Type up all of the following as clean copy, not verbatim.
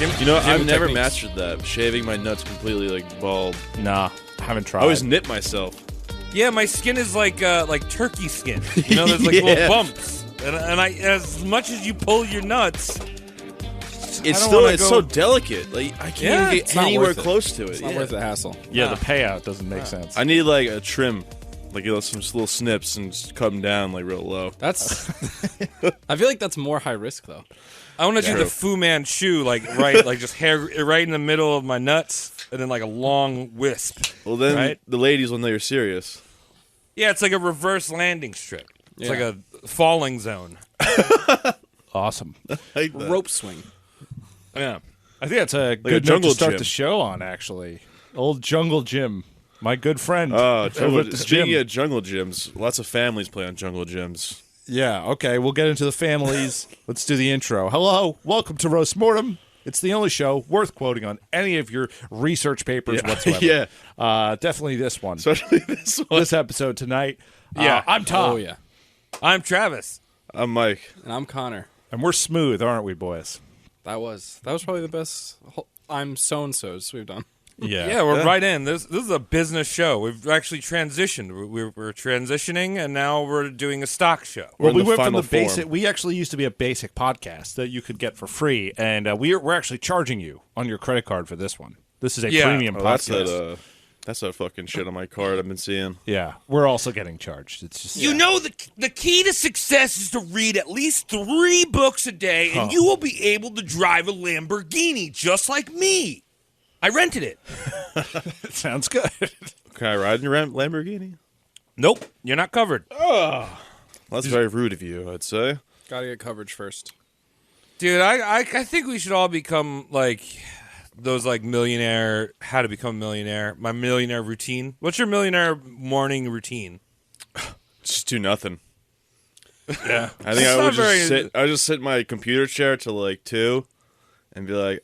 I've never mastered that. Shaving my nuts completely, like, bald. Nah, haven't tried. I always nip myself. Yeah, my skin is like turkey skin. You know, there's like little bumps. And I, as much as you pull your nuts, It's so delicate. Like I can't even get anywhere close to it. It's not worth the hassle. Yeah, the payout doesn't make sense. I need like a trim, like some little snips and just cut them down like real low. That's. I feel like that's more high risk though. I want to do the Fu Manchu, like just hair right in the middle of my nuts, and then like a long wisp. Well, then the ladies will know you're serious. Yeah, it's like a reverse landing strip. It's like a falling zone. Awesome. Rope swing. Yeah. I think that's a good note to start the show on, actually. Old Jungle Jim, my good friend. Oh, speaking of jungle gyms, lots of families play on jungle gyms. Yeah, okay, we'll get into the families. Let's do the intro. Hello, welcome to Roast Mortem. It's the only show worth quoting on any of your research papers whatsoever. Definitely this one. Especially this one. This episode tonight. I'm Tom. Oh, yeah. I'm Travis. I'm Mike. And I'm Connor. And we're smooth, aren't we, boys? That was probably the best I'm so-and-so's we've done. Yeah, we're right in. This is a business show. We've actually transitioned. We're transitioning, and now we're doing a stock show. Well, we went from the basic. We actually used to be a basic podcast that you could get for free, and we're actually charging you on your credit card for this one. This is a premium podcast. That's a fucking shit on my card I've been seeing. Yeah, we're also getting charged. It's just the key to success is to read at least 3 books a day, and you will be able to drive a Lamborghini just like me. I rented it. Sounds good. Can I ride in your Lamborghini? Nope, you're not covered. Oh, well, that's very rude of you, I'd say. Gotta get coverage first. Dude, I think we should all become like those like millionaire, how to become a millionaire, my millionaire routine. What's your millionaire morning routine? Just do nothing. Yeah. I think I would just sit in my computer chair till like 2 and be like,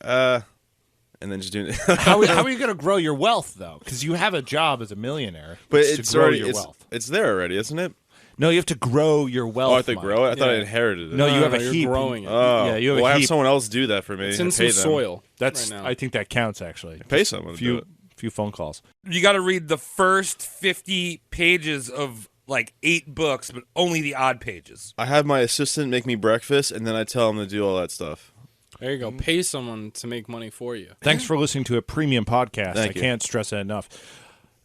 and then just do it. How are you going to grow your wealth, though? Because you have a job as a millionaire. But it's already your wealth. It's there already, isn't it? No, you have to grow your wealth. Oh, I have to grow it? I thought I inherited it. No, you have a heap. heap. Growing it. Oh, yeah, you have I a have heap. someone else do that for me. It's in some soil. That's. Right now. I think that counts, actually. Pay someone to do it. Few phone calls. You got to read the first 50 pages of like 8 books, but only the odd pages. I have my assistant make me breakfast, and then I tell him to do all that stuff. There you go. Pay someone to make money for you. Thanks for listening to a premium podcast. Thank you. Can't stress it enough.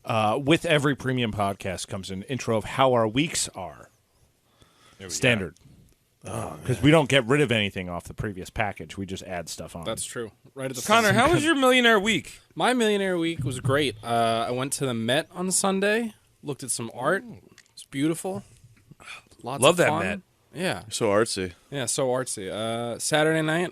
With every premium podcast comes an intro of how our weeks are. Standard. Because we don't get rid of anything off the previous package. We just add stuff on. That's true. Right at the Connor, how was your millionaire week? My millionaire week was great. I went to the Met on Sunday, looked at some art. It's beautiful. Lots Love of that fun. Met. Yeah. So artsy. Yeah, so artsy. Saturday night,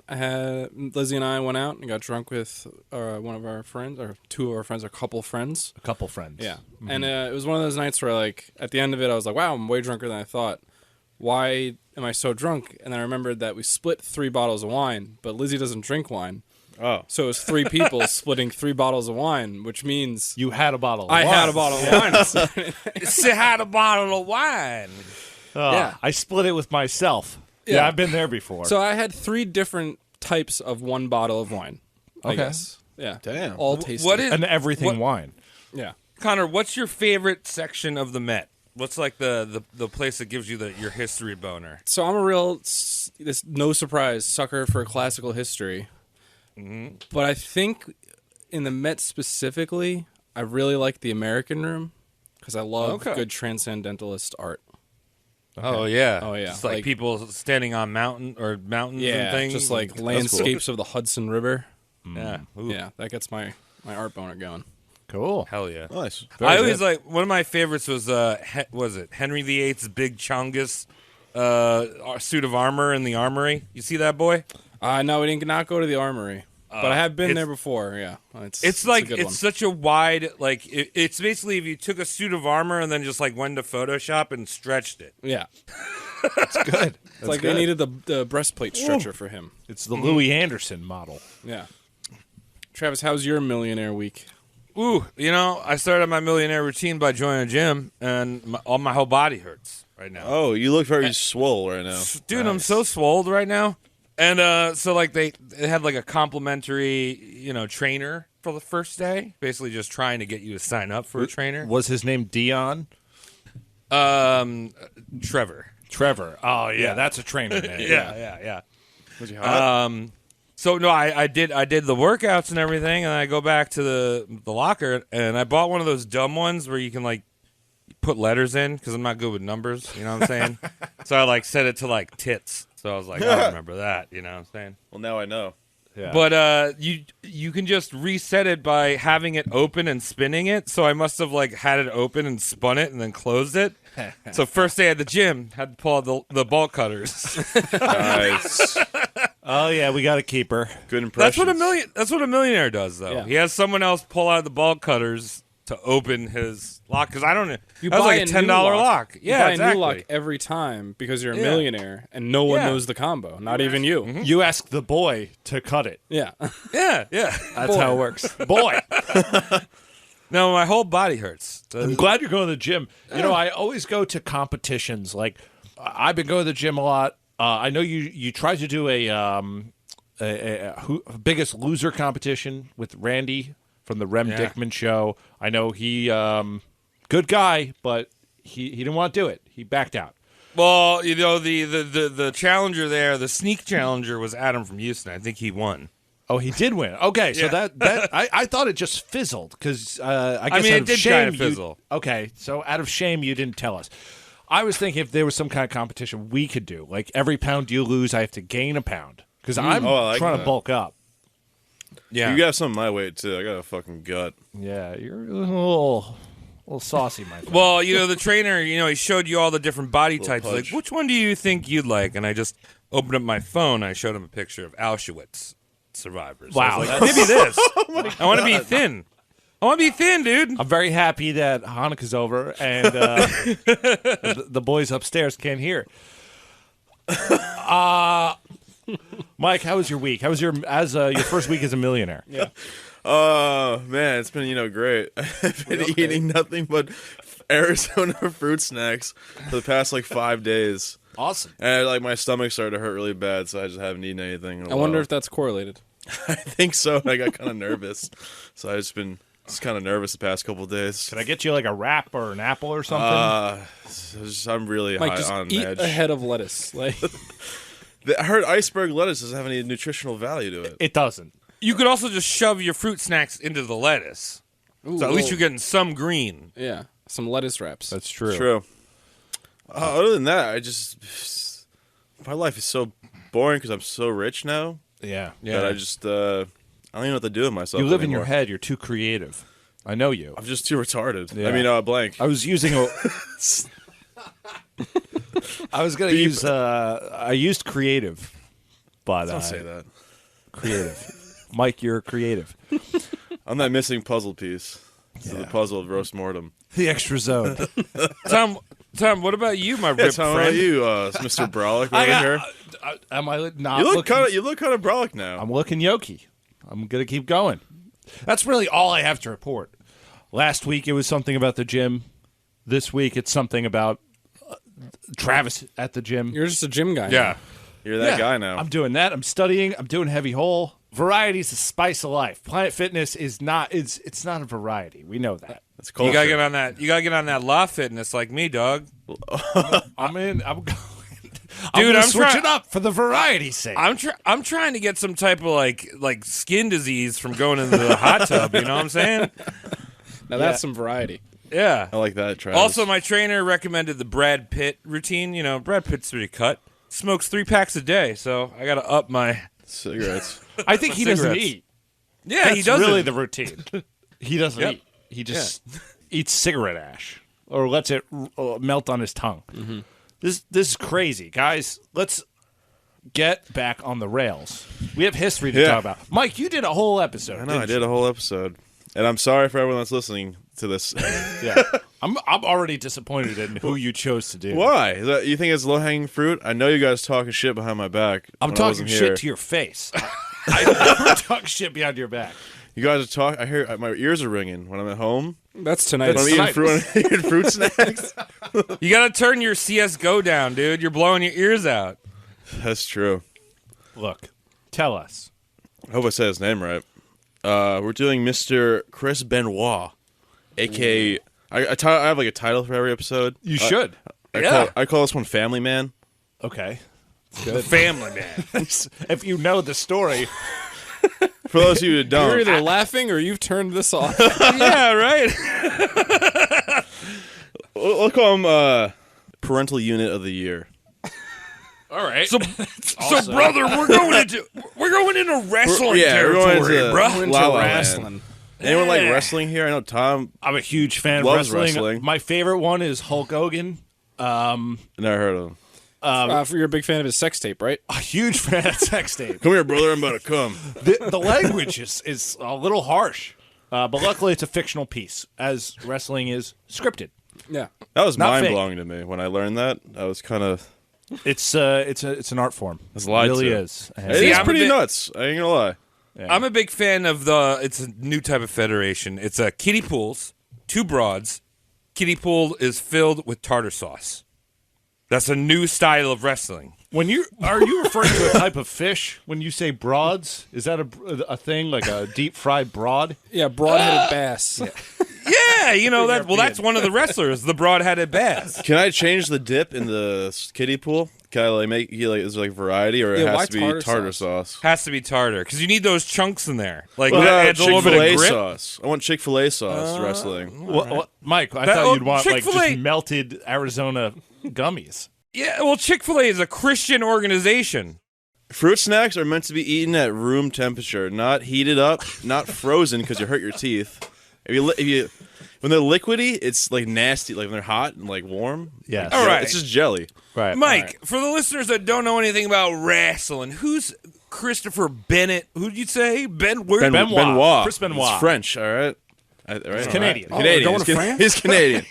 Lizzie and I went out and got drunk with one of our friends, or 2 of our friends, a couple friends. A couple friends. Yeah. And it was one of those nights where, like, at the end of it, I was like, wow, I'm way drunker than I thought. Why am I so drunk? And I remembered that we split 3 bottles of wine, but Lizzie doesn't drink wine. Oh. So it was 3 people splitting 3 bottles of wine, which means... You had a bottle of wine. I had a bottle of wine. She had a bottle of wine. Oh, Yeah. I split it with myself. Yeah, I've been there before. So I had 3 different types of 1 bottle of wine, I guess. Yeah. Damn. All tasty. What is and everything wine. Yeah. Connor? What's your favorite section of the Met? What's like the place that gives you your history boner? So I'm a real, no surprise, sucker for classical history. Mm-hmm. But I think in the Met specifically, I really like the American Room because I love good transcendentalist art. Okay. Oh yeah, Just like people standing on mountains and things. Just like landscapes of the Hudson River. Yeah, ooh. Yeah, that gets my art boner going. Cool. Hell yeah. Nice. I always like one of my favorites was Henry VIII's Big Chungus suit of armor in the armory. You see that boy? No, we did not go to the armory. But I have been there before, yeah. It's like it's such a wide it's basically if you took a suit of armor and then just like went to Photoshop and stretched it. Yeah. That's good. It's like they needed the breastplate stretcher for him. It's the Louis Anderson model. Yeah. Travis, how's your millionaire week? Ooh, I started my millionaire routine by joining a gym, and my whole body hurts right now. Oh, you look very swole right now. Dude, nice. I'm so swole right now. And so like they had like a complimentary, trainer for the first day, basically just trying to get you to sign up for a trainer. Was his name Dion? Trevor. Trevor. Oh yeah, that's a trainer name. Yeah. Was he hot? So no, I did the workouts and everything, and I go back to the locker, and I bought one of those dumb ones where you can like put letters in because I'm not good with numbers. You know what I'm saying? So I like set it to like tits. So I was like, I remember that. You know what I'm saying? Well, now I know. Yeah. But you can just reset it by having it open and spinning it. So I must have like had it open and spun it and then closed it. So first day at the gym, had to pull out the bolt cutters. Nice. Oh yeah, we got a keeper. Good impression. That's what a millionaire does, though. Yeah. He has someone else pull out the bolt cutters to open his lock because I don't know. You That was buy like a a new $10 lock. lock. You Yeah, buy exactly. a new lock every time because you're a Yeah. millionaire and no one Yeah. knows the combo, not even you. You ask the boy to cut it. Yeah. Yeah. That's how it works. Boy. No, my whole body hurts. I'm glad you're going to the gym. You know, I always go to competitions. Like, I've been going to the gym a lot. I know you tried to do a biggest loser competition with Randy from the Rem Yeah. Dickman show. I know he good guy, but he didn't want to do it. He backed out. Well, the challenger there, the sneak challenger was Adam from Houston. I think he won. Oh, he did win. Okay, so Yeah. that I thought it just fizzled because I guess mean, out it of did shame kinda you- fizzle. Okay, so out of shame you didn't tell us. I was thinking if there was some kind of competition we could do, like every pound you lose, I have to gain a pound because I'm Oh, I like trying to that. bulk up. Yeah. You got some of my weight too. I got a fucking gut. Yeah, you're a little saucy, my friend. Well, the trainer, he showed you all the different body types. Like, pudge. which one do you think you'd like? And I just opened up my phone. I showed him a picture of Auschwitz survivors. Wow, I was like, maybe this. I want to be thin. I want to be thin, dude. I'm very happy that Hanukkah's over and the boys upstairs can't hear. Mike, how was your week? How was your first week as a millionaire? Yeah. Oh man, it's been great. I've been eating nothing but Arizona fruit snacks for the past like 5 days, Awesome. and my stomach started to hurt really bad, so I just haven't eaten anything. In a I wonder while. if that's correlated. I think so. I got kind of nervous, so I've just been kind of nervous the past couple of days. Can I get you like a wrap or an apple or something? I'm really Mike, high just on eat edge. a head of lettuce. Like, I heard iceberg lettuce doesn't have any nutritional value to it. It doesn't. You could also just shove your fruit snacks into the lettuce. ooh, So at least you're getting some green. yeah, some lettuce wraps. That's true. True. Other than that, my life is so boring because I'm so rich now Yeah. that I just I don't even know what to do with myself. You live in your anymore. head. You're too creative. I know you. I'm just too retarded. Yeah. I mean, blank. I was using a. I was gonna use. I used creative, but Don't say that. creative. Mike, you're creative. I'm that missing puzzle piece to the puzzle of roast mortem. The extra zone. Tom, what about you, my Yeah, ripped Tom, how friend? about you, Mr. Brolic over here? Am I not? You look looking, kind of brolic now. I'm looking yoki. I'm gonna keep going. That's really all I have to report. Last week it was something about the gym. This week it's something about Travis at the gym. You're just a gym guy. Yeah. You're that Yeah, guy now. I'm doing that. I'm studying. I'm doing heavy hole. Variety's the spice of life. Planet Fitness is not. It's not a variety. We know that. It's culture. You gotta get on that. You gotta get on that law fitness like me, dog. I'm in. I'm going. Dude, I'm I'm switch try- it up for the variety's sake. I'm trying to get some type of like skin disease from going into the hot tub. You know what I'm saying? Now that's some variety. Yeah. I like that, Travis. Also, my trainer recommended the Brad Pitt routine. Brad Pitt's pretty cut. Smokes 3 packs a day, so I gotta up my. cigarettes. I think he doesn't cigarettes. eat. Yeah, That's he doesn't. really the routine. He doesn't Yep. eat. He just eats cigarette ash or lets it melt on his tongue. Mm-hmm. This is crazy, guys. Let's get back on the rails. We have history to Yeah. talk about. Mike, you did a whole episode. I know. I did a whole episode, and I'm sorry for everyone that's listening to this. Yeah. I'm already disappointed in who you chose to do. Why? Is that, you think it's low hanging fruit? I know you guys talking shit behind my back. I'm when I talking wasn't shit here. to your face. I never talk shit behind your back. You guys are talking. I hear my ears are ringing when I'm at home. That's tonight. When I'm eating fruit snacks. You gotta turn your CS:GO down, dude. You're blowing your ears out. That's true. Look, tell us. I hope I said his name right. We're doing Mr. Chris Benoit, a.k.a. I have like a title for every episode. You should. I call this one Family Man. Okay. The Family Man. If you know the story. For those of you who don't, You're either laughing or you've turned this off. Yeah, right. we'll call him Parental Unit of the Year. All right. So brother, we're going into wrestling we're territory, going into bro. La La Land. wrestling. Anyone like wrestling here? I know Tom I'm a huge fan of loves wrestling. wrestling. My favorite one is Hulk Hogan. Never heard of him. You're a big fan of his sex tape, right? A huge fan of sex tape. Come here, brother. I'm about to come. The language is a little harsh, but luckily it's a fictional piece, as wrestling is scripted. Yeah. That was Not mind blowing to me when I learned that. I was kind of. It's an art form. It's It lied really to. is. It See, is I'm a pretty bit- nuts. I ain't gonna lie. I'm a big fan of it's a new type of federation. It's kiddie pools, 2 broads. Kiddie pool is filled with tartar sauce. That's a new style of wrestling. Are you referring to a type of fish when you say broads? Is that a thing like a deep fried broad? Yeah, broad-headed bass. Yeah, that's one of the wrestlers, the broad-headed bass. Can I change the dip in the kiddie pool? Can I make is there variety or it Yeah, why has to be tartar tartar sauce? sauce? Has to be tartar because you need those chunks in there. Like What that about adds a little bit of Chick-fil-A grip. sauce? I want Chick-fil-A sauce wrestling. Mike, I thought you'd want like Chick-fil-A just melted Arizona gummies. Yeah, well, Chick-fil-A is a Christian organization. Fruit snacks are meant to be eaten at room temperature, not heated up, not frozen because you hurt your teeth. When they're liquidy, it's like nasty. Like when they're hot and like warm. Yes. All right. It's just jelly. Right, Mike, for the listeners that don't know anything about wrestling, who's Christopher Bennett? Who'd you say? Benoit. Chris Benoit. It's French, all right? He's Canadian. Oh, Canadian. we're going to France? He's Canadian.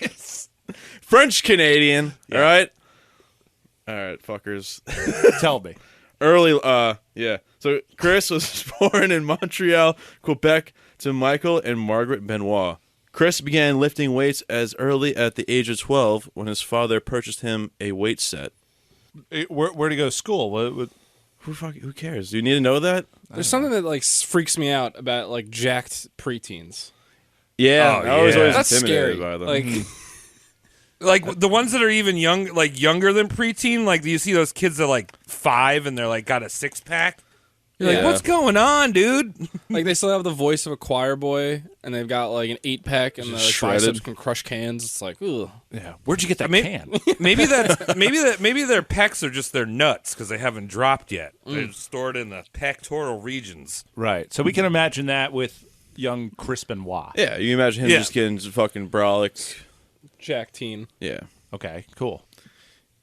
French Canadian, all right? All right, fuckers. Tell me. Yeah. So Chris was born in Montreal, Quebec, to Michael and Margaret Benoit. Chris began lifting weights as early at the age of 12 when his father purchased him a weight set. Where to go to school? Who cares? Do you need to know that? There's something that like freaks me out about like jacked preteens. Yeah, Oh, I was yeah. always That's intimidated scary. by them. Like, Like the ones that are even younger than preteen. Like, do you see those kids that are like 5 and they're like got a 6-pack? You're Yeah. like, what's going on, dude? like they still have the voice of a choir boy, and they've got like an 8-pack, and their like, Shredded. biceps can crush cans. It's like, ugh. Yeah. Where'd you get that Maybe, can? maybe their pecs are just their nuts because they haven't dropped yet. They're stored in the pectoral regions. Right. So we can imagine that with young Chris Benoit. Yeah, you can imagine him Yeah. just getting fucking brolic. Jack teen. Yeah. Okay, cool.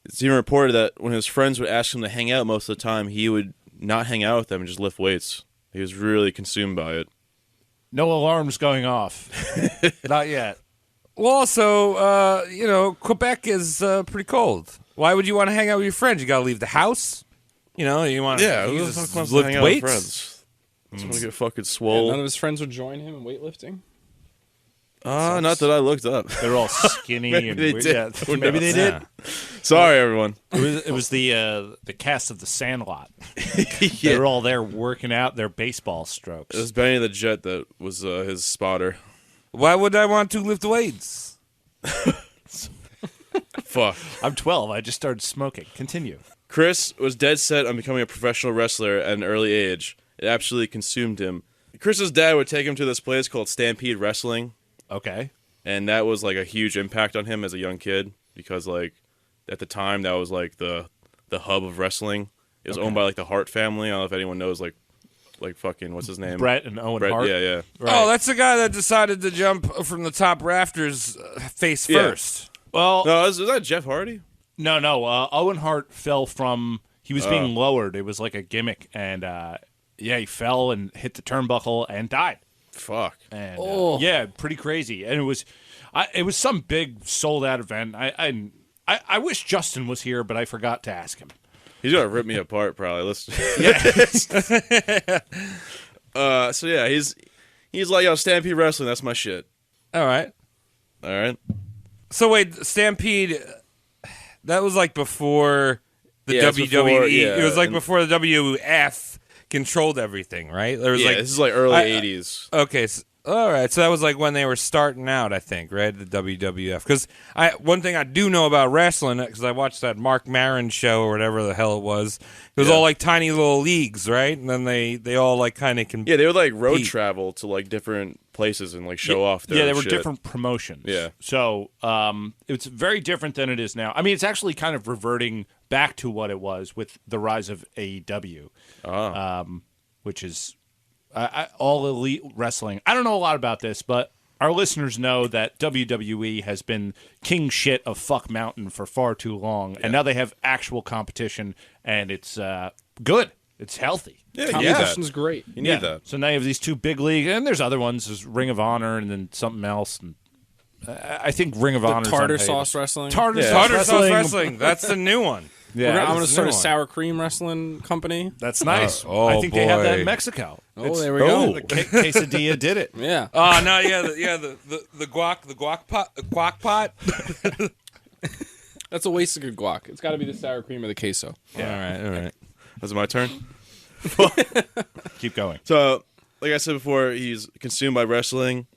It's even reported that when his friends would ask him to hang out most of the time, he would not hang out with them and just lift weights. He was really consumed by it. No alarms going off. Not yet. Well, also, Quebec is pretty cold. Why would you want to hang out with your friends? You got to leave the house. You want Yeah, to who the just fuck wants to lift hang out with weights. friends? Just want to get fucking Yeah, swole. none of his friends would join him in weightlifting. Not that I looked up. They're all skinny Maybe and they weird. did. Yeah, Who maybe they knows? did. Sorry, everyone. It was the cast of The Sandlot. Yeah. They were all there working out their baseball strokes. It was Benny the Jet that was his spotter. Why would I want to lift weights? Fuck. I'm 12. I just started smoking. Continue. Chris was dead set on becoming a professional wrestler at an early age. It absolutely consumed him. Chris's dad would take him to this place called Stampede Wrestling, Okay. and that was like a huge impact on him as a young kid because like at the time that was like the hub of wrestling. It was owned by like the Hart family. I don't know if anyone knows like fucking what's his name? Brett and Owen Brett, Hart. yeah. Oh, that's the guy that decided to jump from the top rafters face Yeah. first. Well, No, is that Jeff Hardy? no. Owen Hart fell from. He was being lowered. It was like a gimmick, and he fell and hit the turnbuckle and died. Fuck. And Oh. yeah, pretty crazy. And it was some big sold out event. I wish Justin was here, but I forgot to ask him. He's gonna rip me apart probably. Let's. So yeah, he's like, yo, Stampede Wrestling, that's my shit. All right. All right. So wait, Stampede, that was like before the Yeah, it's WWE. before- yeah, it was like and- before the WF controlled everything, right? There was Yeah, like this is like early I- 80s. Okay, so, all right. So that was like when they were starting out, I think, right? The WWF. Because one thing I do know about wrestling, because I watched that Mark Maron show or whatever the hell it was Yeah. all like tiny little leagues, right? And then they all like kind of Yeah, they would like road Pete. travel to like different places and like show off their Yeah, they were shit. different promotions. Yeah. So it's very different than it is now. I mean, it's actually kind of reverting back to what it was with the rise of AEW, which is all elite wrestling. I don't know a lot about this, but our listeners know that WWE has been king shit of fuck mountain for far too long, and now they have actual competition, and it's good. It's healthy. Yeah, you need that. Competition's great. You need that. So now you have these two big leagues, and there's other ones. There's Ring of Honor, and then something else. And I think Ring of Honor. Tartar sauce wrestling. Tartar Yeah. sauce Tartar sauce wrestling. That's the new one. Yeah, I'm going to that's start a the new one. sour cream wrestling company. that's nice. Oh, I think they have that boy. in Mexico. Oh, there we go. The quesadilla did it. Yeah. Oh no, the guac pot. That's a waste of good guac. It's got to be the sour cream or the queso. All right. Was it my turn? Keep going. So, like I said before, he's consumed by wrestling.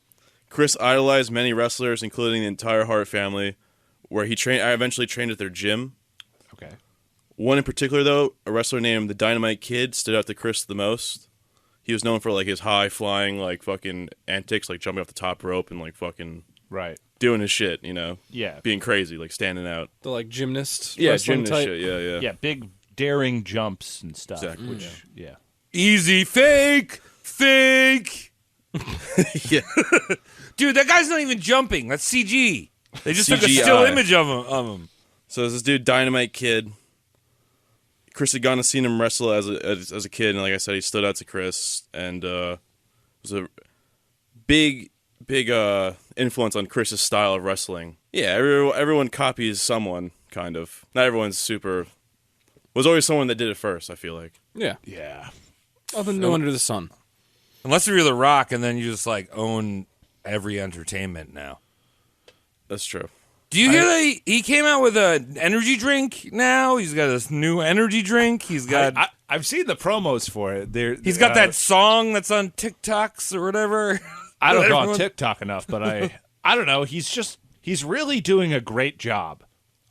Chris idolized many wrestlers, including the entire Hart family, where I eventually trained at their gym. Okay. One in particular, though, a wrestler named the Dynamite Kid, stood out to Chris the most. He was known for like his high flying, like fucking antics, like jumping off the top rope and like fucking Right. doing his shit, you know, Yeah. being crazy, like standing out. The like gymnast Yeah, wrestling gymnast type. shit. Yeah. Yeah. Big daring jumps and stuff. Exactly. Which, yeah. Easy fake. Yeah. Dude, that guy's not even jumping. That's CG. They just took a CGI. still image of him. So there's this dude, Dynamite Kid. Chris had gone and seen him wrestle as a kid, and like I said, he stood out to Chris, and was a big influence on Chris's style of wrestling. Yeah, everyone copies someone, kind of. Not everyone's super. Was always someone that did it first. I feel like. Yeah. Yeah. Nothing new under the sun. Unless you're The Rock, and then you just like own every entertainment now. That's true. Do you hear that he came out with an energy drink now? He's got this new energy drink. He's got I've seen the promos for it. he's got that song that's on TikToks or whatever. I don't go on Everyone- TikTok enough, but I don't know. He's really doing a great job.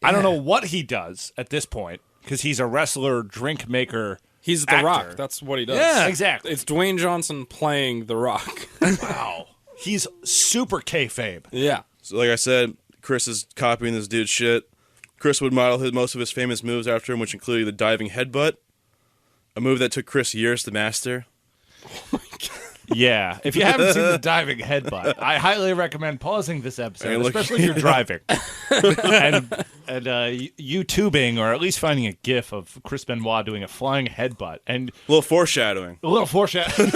I don't know what he does at this point because he's a wrestler, drink maker. He's The actor. Rock. That's what he does. Yeah. Exactly. It's Dwayne Johnson playing The Rock. Wow. He's super kayfabe. Yeah. So like I said, Chris is copying this dude's shit. Chris would model most of his famous moves after him, which included the diving headbutt, a move that took Chris years to master. Yeah. If you haven't seen the diving headbutt, I highly recommend pausing this episode, And look- especially if you're driving. and YouTubing, or at least finding a GIF of Chris Benoit doing a flying headbutt. And A little foreshadowing. a little foreshadowing.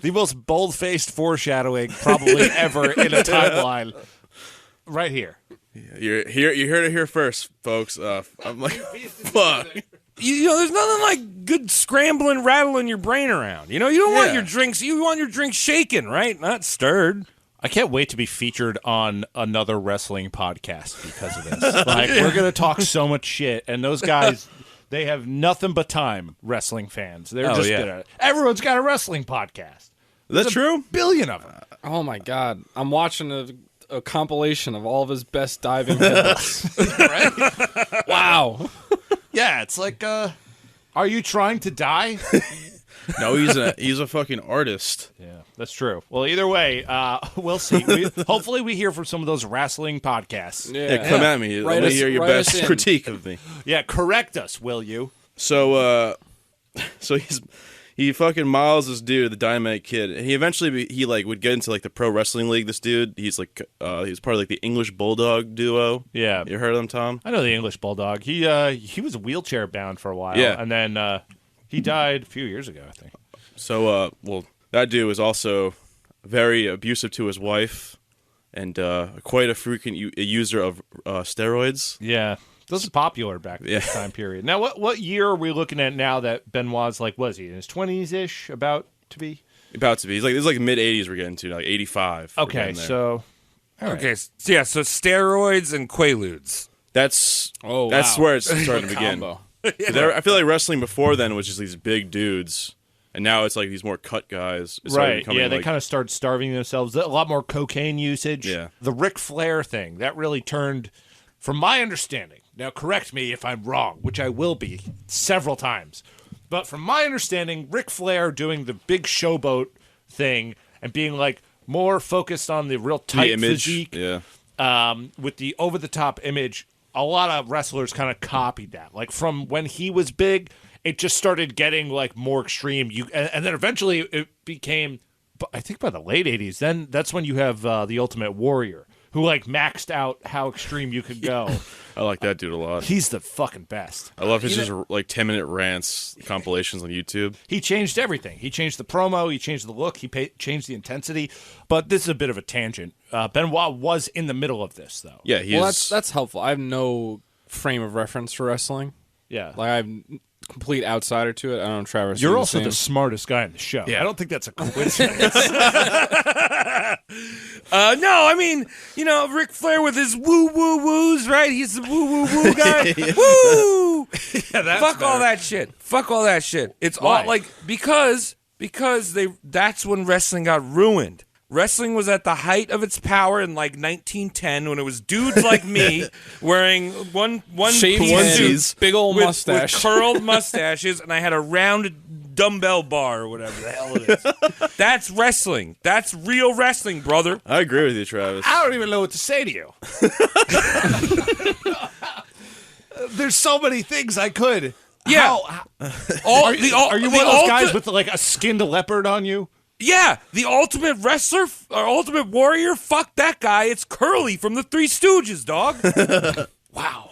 The most bold-faced foreshadowing probably ever in a timeline. Right here. You heard it here first, folks. I'm like, fuck. You know, there's nothing like good scrambling, rattling your brain around. You know, you don't want Yeah. your drinks. You want your drinks shaken, right? Not stirred. I can't wait to be featured on another wrestling podcast because of this. Like, we're going to talk so much shit, and those guys, they have nothing but time, wrestling fans. They're Oh, just yeah. gonna. Everyone's got a wrestling podcast. Is that true? Billion of them. Oh my God. I'm watching a compilation of all of his best diving headbutts. Wow. Yeah, it's like, are you trying to die? No, he's a fucking artist. Yeah, that's true. Well, either way, we'll see. Hopefully, we hear from some of those wrestling podcasts. Yeah, come at me. Write Let me us- hear your write best us in. critique of me. Yeah, correct us, will you? So he fucking miles this dude, the Dynamite Kid. And he eventually would get into like the pro wrestling league. This dude, he's part of like the English Bulldog duo. Yeah. You heard of them, Tom? I know the English Bulldog. He was wheelchair bound for a while. Yeah. And then he died a few years ago, I think. So that dude was also very abusive to his wife, and quite a frequent user of steroids. Yeah. This is popular back in this time period. Now, what year are we looking at now that Benoit's like, was he in his 20s-ish, about to be? About to be. He's like, this is like mid 80s we're getting to, like 85. We're Okay, getting there. so... all right. Okay, so steroids and Quaaludes. That's Oh, that's wow. where it's starting to begin. Combo. 'Cause I feel like wrestling before then was just these big dudes, and now it's like these more cut guys. It's started Right. becoming, Yeah, they like- kind of started starving themselves. A lot more cocaine usage. Yeah. The Ric Flair thing, that really turned, from my understanding, now correct me if I'm wrong, which I will be several times, but from my understanding, Ric Flair doing the big showboat thing and being like more focused on the real tight the image. physique Yeah. with the over-the-top image, a lot of wrestlers kind of copied that. Like from when he was big, it just started getting like more extreme. And then eventually it became, I think by the late 80s, then that's when you have the Ultimate Warrior, who like maxed out how extreme you could go. I like that dude a lot. He's the fucking best. I love his just like 10-minute rants compilations on YouTube. He changed everything. He changed the promo. He changed the look. He changed the intensity. But this is a bit of a tangent. Benoit was in the middle of this, though. Yeah, he's Well, that's helpful. I have no frame of reference for wrestling. Yeah. Like I'm complete outsider to it. I don't know, Travis. You're you're also same. the smartest guy in the show. Yeah. I don't think that's a coincidence. No, I mean, Ric Flair with his woo woo woos, right? He's the woo woo woo guy. Woo! Fuck all that shit. Fuck all that shit. It's Why? all like because that's when wrestling got ruined. Wrestling was at the height of its power in like 1910 when it was dudes like me wearing one Shaved piece head, suits big old with mustache. curled mustaches, and I had a round dumbbell bar or whatever the hell it is. That's wrestling. That's real wrestling, brother. I agree with you, Travis. I don't even know what to say to you. There's so many things I could. Yeah. Are you one of those guys with like a skinned leopard on you? Yeah, the Ultimate Wrestler or Ultimate Warrior, fuck that guy. It's Curly from the Three Stooges, dog. Wow.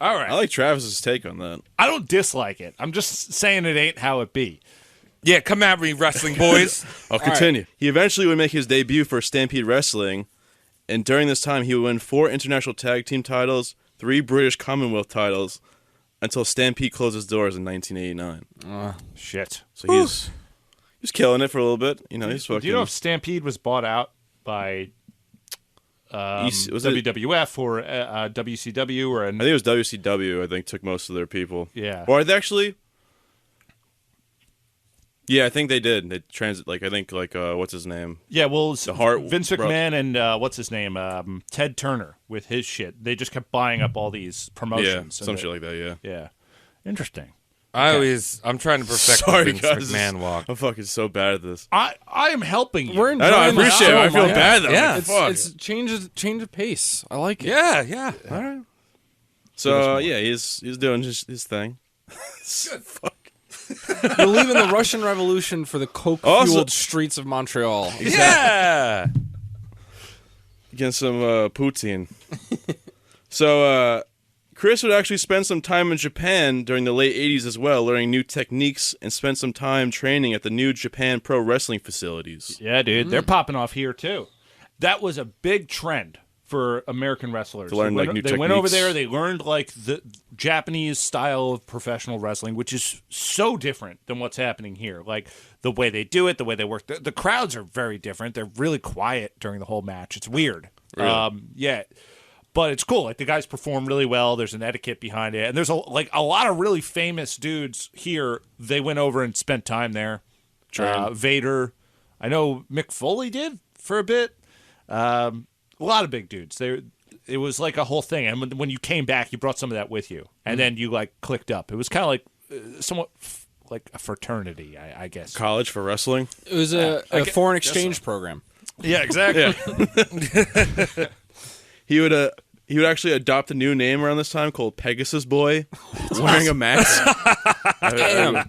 All right. I like Travis's take on that. I don't dislike it. I'm just saying it ain't how it be. Yeah, come at me, wrestling boys. I'll continue. He eventually would make his debut for Stampede Wrestling, and during this time he would win 4 international tag team titles, 3 British Commonwealth titles, until Stampede closed its doors in 1989. Shit. So he's killing it for a little bit. He's fucking. Do you know if Stampede was bought out by was it- WWF or WCW or I think it was WCW. I think took most of their people. Yeah. Or they actually. Yeah, I think they did. They I think what's his name? Yeah, well, Hart Vince bro- McMahon and what's his name, Ted Turner with his shit. They just kept buying up all these Yeah, promotions. some shit like that. Yeah. Yeah, interesting. I'm trying to perfect Sorry, the Vince guys. McMahon walk. I'm fucking so bad at this. I am helping you. We're I know. I enjoying the appreciate it. show, I feel Mike. bad though. Yeah. Like, fuck. It's change of pace. I like it. Yeah. All right. So yeah, he's doing his thing. Fuck. You're leaving the Russian Revolution for the coke-fueled Also- streets of Montreal. Yeah. Against some poutine. So Chris would actually spend some time in Japan during the late 80s as well, learning new techniques, and spent some time training at the New Japan Pro Wrestling facilities. Yeah, dude, they're popping off here too. That was a big trend for American wrestlers. To learn, they like, new went over techniques. there. They learned like the Japanese style of professional wrestling, which is so different than what's happening here. Like the way they do it, the way they work. The crowds are very different. They're really quiet during the whole match. It's weird. Really? Yeah. But it's cool. Like the guys perform really well. There's an etiquette behind it, and there's a lot of really famous dudes here. They went over and spent time there. Vader, I know Mick Foley did for a bit. A lot of big dudes. It was like a whole thing. And when you came back, you brought some of that with you, and then you like clicked up. It was kind of like somewhat like a fraternity, I guess. College for wrestling. It was a foreign exchange program. Yeah, exactly. Yeah. He would actually adopt a new name around this time called Pegasus Boy. Wearing a mask.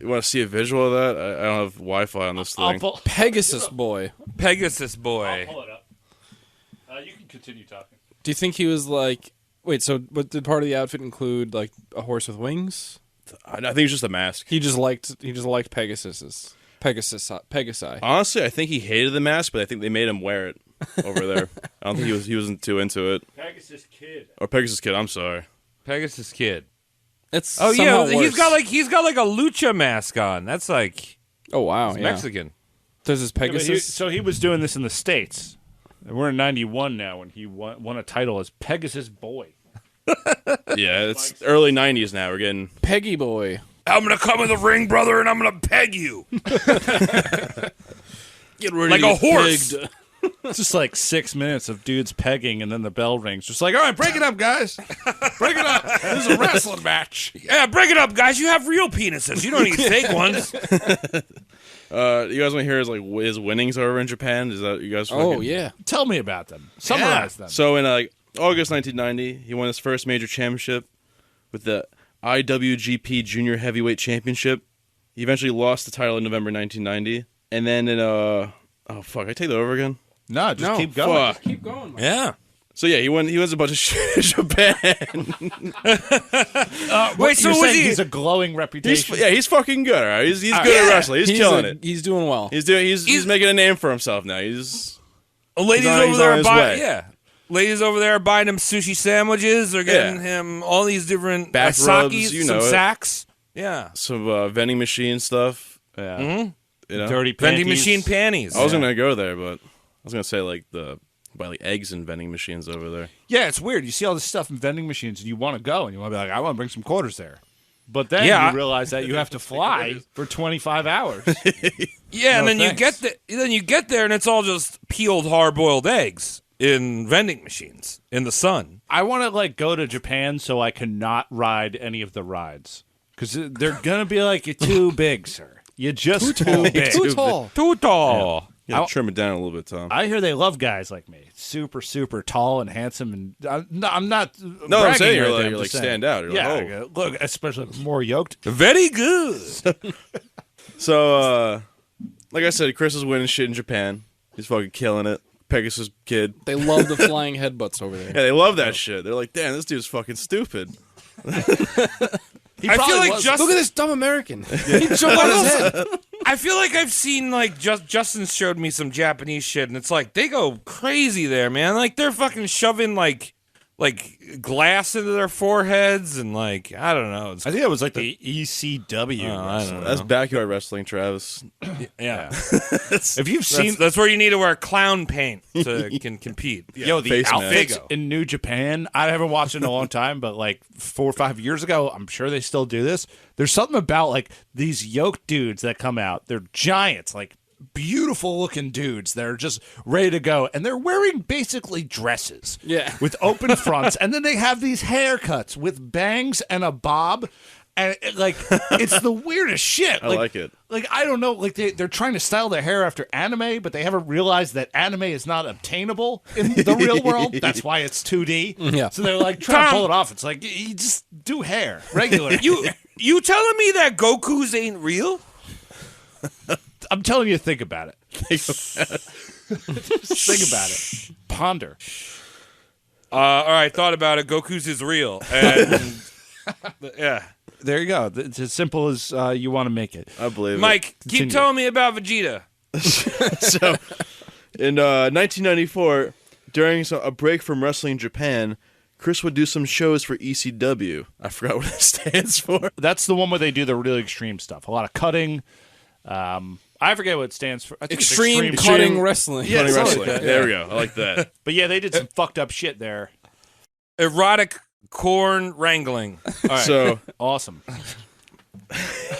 You want to see a visual of that? I don't have Wi-Fi on this thing. Pegasus Boy. Pegasus boy. Pull it up. You can continue talking. Do you think he was like? Wait, so but did part of the outfit include like a horse with wings? I think it's just a mask. He just liked Pegasi. Honestly, I think he hated the mask, but I think they made him wear it over there. I don't think he wasn't too into it. Pegasus Kid. Or Pegasus Kid. I'm sorry. Pegasus Kid. It's Oh yeah, somehow he's worse. got like a lucha mask on. That's like Oh wow, yeah. Mexican. Does his Pegasus? So he was doing this in the States. We're in '91 now when he won a title as Pegasus Boy. Yeah, it's early 90s now. We're getting... Peggy boy. I'm gonna come in the ring, brother, and I'm gonna peg you Get ready like to a get horse. pegged. It's just like 6 minutes of dudes pegging, and then the bell rings. Just like, all right, break it up, guys. Break it up. This is a wrestling match. Yeah, break it up, guys. You have real penises. You don't need fake ones. You guys want to hear his winnings over in Japan? Is that you guys? Oh, fucking- yeah. Tell me about them. Summarize them. So in August 1990, he won his first major championship with the IWGP Junior Heavyweight Championship. He eventually lost the title in November 1990, and then in I take that over again. No, just keep going. Fuck. Keep going, man. Yeah. So yeah, he wins a bunch of shit in Japan. Wait, so You're was saying he? he's a glowing reputation? He's fucking good. All right, he's good at wrestling. He's killing it. He's doing well. He's making a name for himself now. Ladies he's over on there are his buying. way. Yeah. Ladies over there are buying him sushi sandwiches. They're getting him all these different Bath sakis, rubs, you some know it. sacks. Yeah. some vending machine stuff. Yeah. Mm-hmm. You know, Dirty Vending panties. machine panties. I was gonna go there, but I was gonna say buy eggs and vending machines over there. Yeah, it's weird. You see all this stuff in vending machines, and you want to go, and you want to be like, I want to bring some quarters there. But then Yeah, you realize that you have to fly for 25 hours. Yeah, and No then thanks. you get there, and it's all just peeled hard-boiled eggs in vending machines in the sun. I want to go to Japan so I cannot ride any of the rides because they're gonna be like, you're too big, sir. You're just too big. Too tall. Too tall. You gotta trim it down a little bit, Tom. I hear they love guys like me, super, super tall and handsome, and I'm not. No, I'm saying bragging or you're anything, like I'm just saying. stand out. You're Yeah, like, look, especially more yoked. Very good. So, like I said, Chris is winning shit in Japan. He's fucking killing it. Pegasus kid. They love the flying headbutts over there. Yeah, they love that shit. They're like, damn, this dude's fucking stupid. I feel like Look at this dumb American. He jumped on his head. I feel like I've seen Justin showed me some Japanese shit, and it's like they go crazy there, man. Like they're fucking shoving like glass into their foreheads, and I don't know. It's, I think it was like the ECW. I don't know. That's backyard wrestling, Travis. Yeah, If you've seen that's where you need to wear clown paint to can compete. Yo, the face outfits mask. in New Japan, I haven't watched it in a long time, but 4 or 5 years ago, I'm sure they still do this. There's something about these yoked dudes that come out. They're giants, beautiful looking dudes that are just ready to go, and they're wearing basically dresses. Yeah. With open fronts, and then they have these haircuts with bangs and a bob. And it's the weirdest shit. I like it. I don't know. They're trying to style their hair after anime, but they haven't realized that anime is not obtainable in the real world. That's why it's 2D. Yeah. So they're trying to pull it off. It's you just do hair regular. You telling me that Goku's ain't real? I'm telling you, think about it. Think about it. Ponder. All right, thought about it. Goku's is real, and yeah. There you go. It's as simple as you want to make it. I believe Mike, Continue. keep telling me about Vegeta. it. So, in 1994, during a break from wrestling Japan, Chris would do some shows for ECW. I forgot what it stands for. That's the one where they do the really extreme stuff. A lot of cutting. I forget what it stands for. I think it's Extreme cutting wrestling. Yeah, Cutting something wrestling. like that. There we go. I like that. But yeah, they did some fucked up shit there. Erotic corn wrangling. All right. So, Awesome.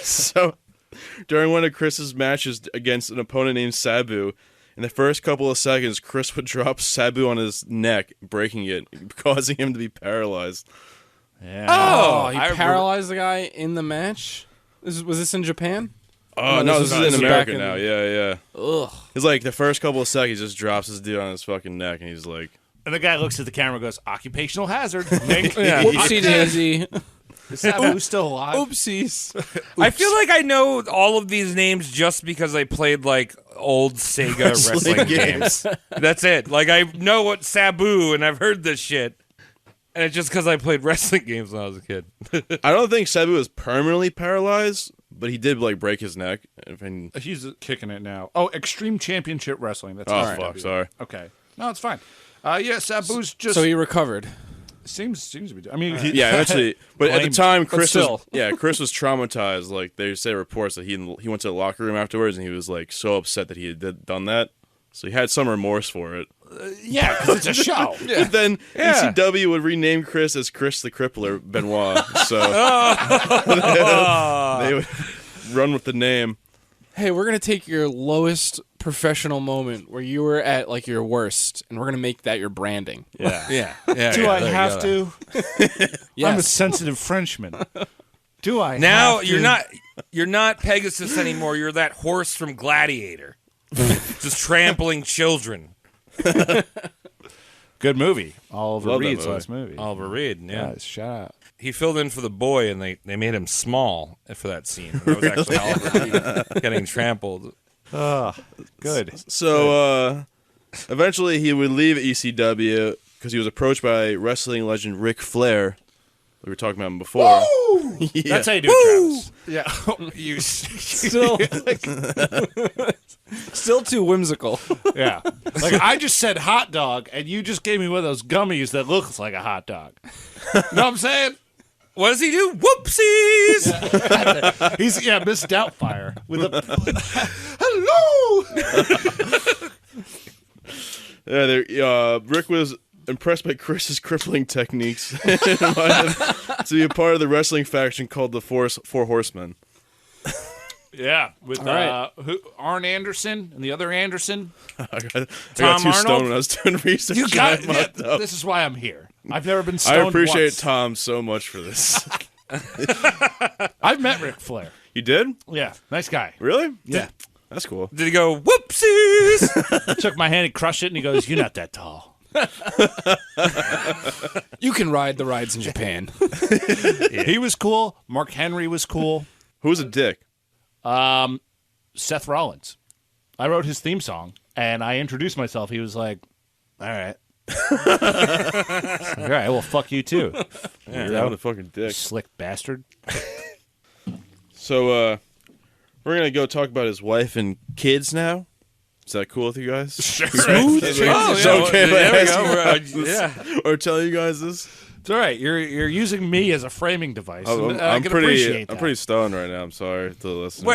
So, during one of Chris's matches against an opponent named Sabu, in the first couple of seconds, Chris would drop Sabu on his neck, breaking it, causing him to be paralyzed. Yeah. Oh, he I paralyzed the guy in the match? Was this in Japan? Oh, No, no, this this is is in back America in- now. Yeah. Ugh. It's the first couple of seconds, he just drops his dude on his fucking neck, and he's like, And the guy looks at the camera and goes, occupational hazard. Wink. Yeah. Whoopsie daisy. Is Sabu still alive? Oopsies. I feel like I know all of these names just because I played old Sega wrestling games. That's it. I know what Sabu, and I've heard this shit. And it's just because I played wrestling games when I was a kid. I don't think Sabu was permanently paralyzed, but he did break his neck. He's kicking it now. Oh, Extreme Championship Wrestling. That's Oh, all right. fuck, sorry. Okay. No, it's fine. Yeah, Sabu's just... So he recovered. seems to be... I mean, Yeah, eventually. But at the Claimed. time, But still. Chris was traumatized. They say reports that he went to the locker room afterwards, and he was so upset that he had done that. So he had some remorse for it. Yeah, because it's a show. But then Yeah. ECW would rename Chris as Chris the Crippler Benoit. So they would run with the name. Hey, we're gonna take your lowest professional moment where you were at like your worst, and we're gonna make that your branding. Yeah. Yeah. Do I there you have go. to? Yes. I'm a sensitive Frenchman. Do I? Now have you're to? not Pegasus anymore. You're that horse from Gladiator, just trampling children. Good movie. Oliver Love that Reed's movie. last movie. Oliver Reed. Yeah. Guys, shout out. He filled in for the boy, and they made him small for that scene. That was actually Oliver Reed getting trampled. Good. So eventually he would leave ECW because he was approached by wrestling legend Ric Flair. We were talking about him before. Yeah. That's how you do it, Travis. Yeah. You. Still too whimsical. Yeah. Like I just said hot dog, and you just gave me one of those gummies that looks like a hot dog. Know what I'm saying? What does he do? Whoopsies! He's Miss Doubtfire with a hello. Yeah, Rick was impressed by Chris's crippling techniques and invited him to be a part of the wrestling faction called the Four Horsemen. Yeah, with right. Arn Anderson and the other Anderson. I got Tom too Arnold? stoned when I was doing research. You got and I mucked up. This is why I'm here. I've never been I stoned. appreciate once. Tom so much for this. I've met Ric Flair. You did? Yeah, nice guy. Really? Yeah. That's cool. Did he go whoopsies? Took my hand and crushed it, and he goes, "You're not that tall." You can ride the rides in Japan. He was cool. Mark Henry was cool. Who's a dick? Seth Rollins. I wrote his theme song, and I introduced myself. He was like, "All right." All right, well, fuck you too, Yeah, what a fucking dick. slick bastard. So, we're going to go talk about his wife and kids now. Is that cool with you guys? Sure. Oh, It's yeah, okay if I there we ask go. you We're, guys yeah. or tell you guys this? It's all right. You're using me as a framing device. and I I'm can pretty appreciate that. I'm pretty stoned right now. I'm sorry to the listeners.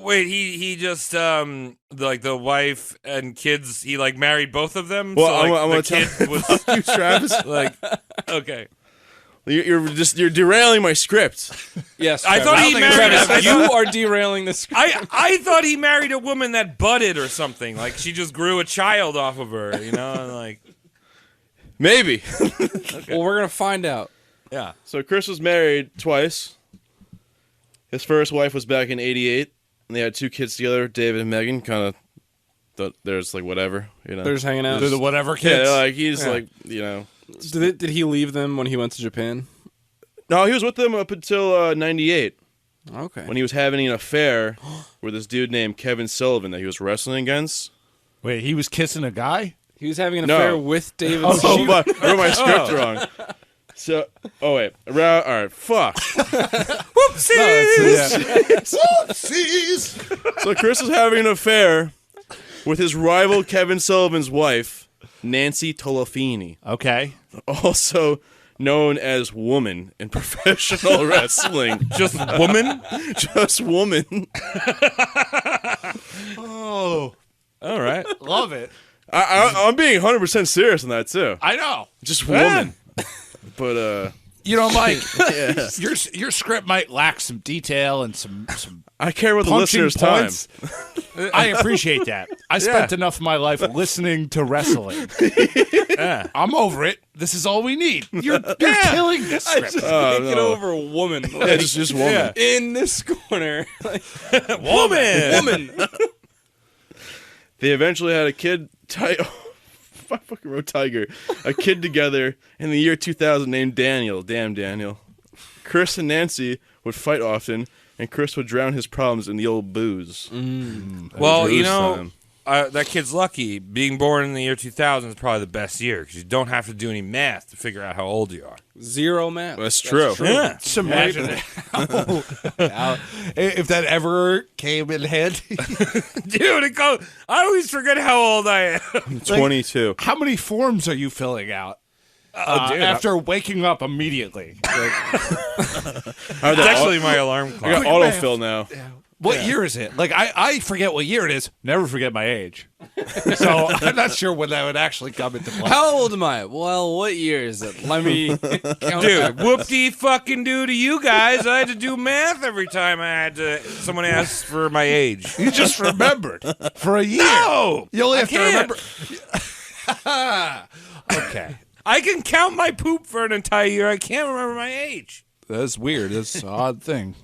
Wait, he just like the wife and kids, he like married both of them. Well, so, like, I'm the gonna tell kid was you, Travis. like, okay. You're derailing my script. Yes, I thought he married. Travis, you are derailing this. I thought he married a woman that budded or something. Like she just grew a child off of her, you know, and like Maybe. Well, we're gonna find out. yeah. So Chris was married twice. His first wife was back in '88, and they had 2 kids together, David and Megan. Kind of, there's like whatever, you know. They're just hanging out. They're the whatever yeah, kids. like he's like, you know. Did he leave them when he went to Japan? No, he was with them up until '98 Okay. when he was having an affair with this dude named Kevin Sullivan that he was wrestling against. Wait, he was kissing a guy? He was having an No. affair with David. Oh, but I wrote my script wrong. So, wait, around. All right, fuck. So Chris was having an affair with his rival Kevin Sullivan's wife, Nancy Tolofini, Okay. also known as Woman in professional wrestling. Just woman? Just Woman. Oh, All right. love it. I'm being 100% serious on that too. I know. Just Woman. But You know, Mike, yeah. your script might lack some detail and some I care about the punching listeners' time. points. I appreciate that. I spent enough of my life listening to wrestling. I'm over it. This is all we need. You're killing this script. Make it no. over a woman. Yeah, just Woman. In this corner. Woman. They eventually had a kid. I fucking wrote Tiger. A kid together in the year 2000 named Daniel. Damn, Daniel. Chris and Nancy would fight often, and Chris would drown his problems in the old booze. Well, you Booze know, time. that kid's lucky. Being born in the year 2000 is probably the best year because you don't have to do any math to figure out how old you are. Zero math. That's true. Yeah. Just imagine if that ever came in handy. Dude, I always forget how old I am. 22. How many forms are you filling out Dude, after waking up immediately? I It's actually my alarm got clock. autofill now. What year is it? Like, I forget what year it is. Never forget my age. So I'm not sure when that would actually come into play. How old am I? Well, what year is it? Let me count. Dude, whoop-de fucking do to you guys. I had to do math every time someone asked for my age. You just remembered for a year. No! You only have to can't. remember. Okay. I can count my poop for an entire year. I can't remember my age. That's weird. That's an odd thing.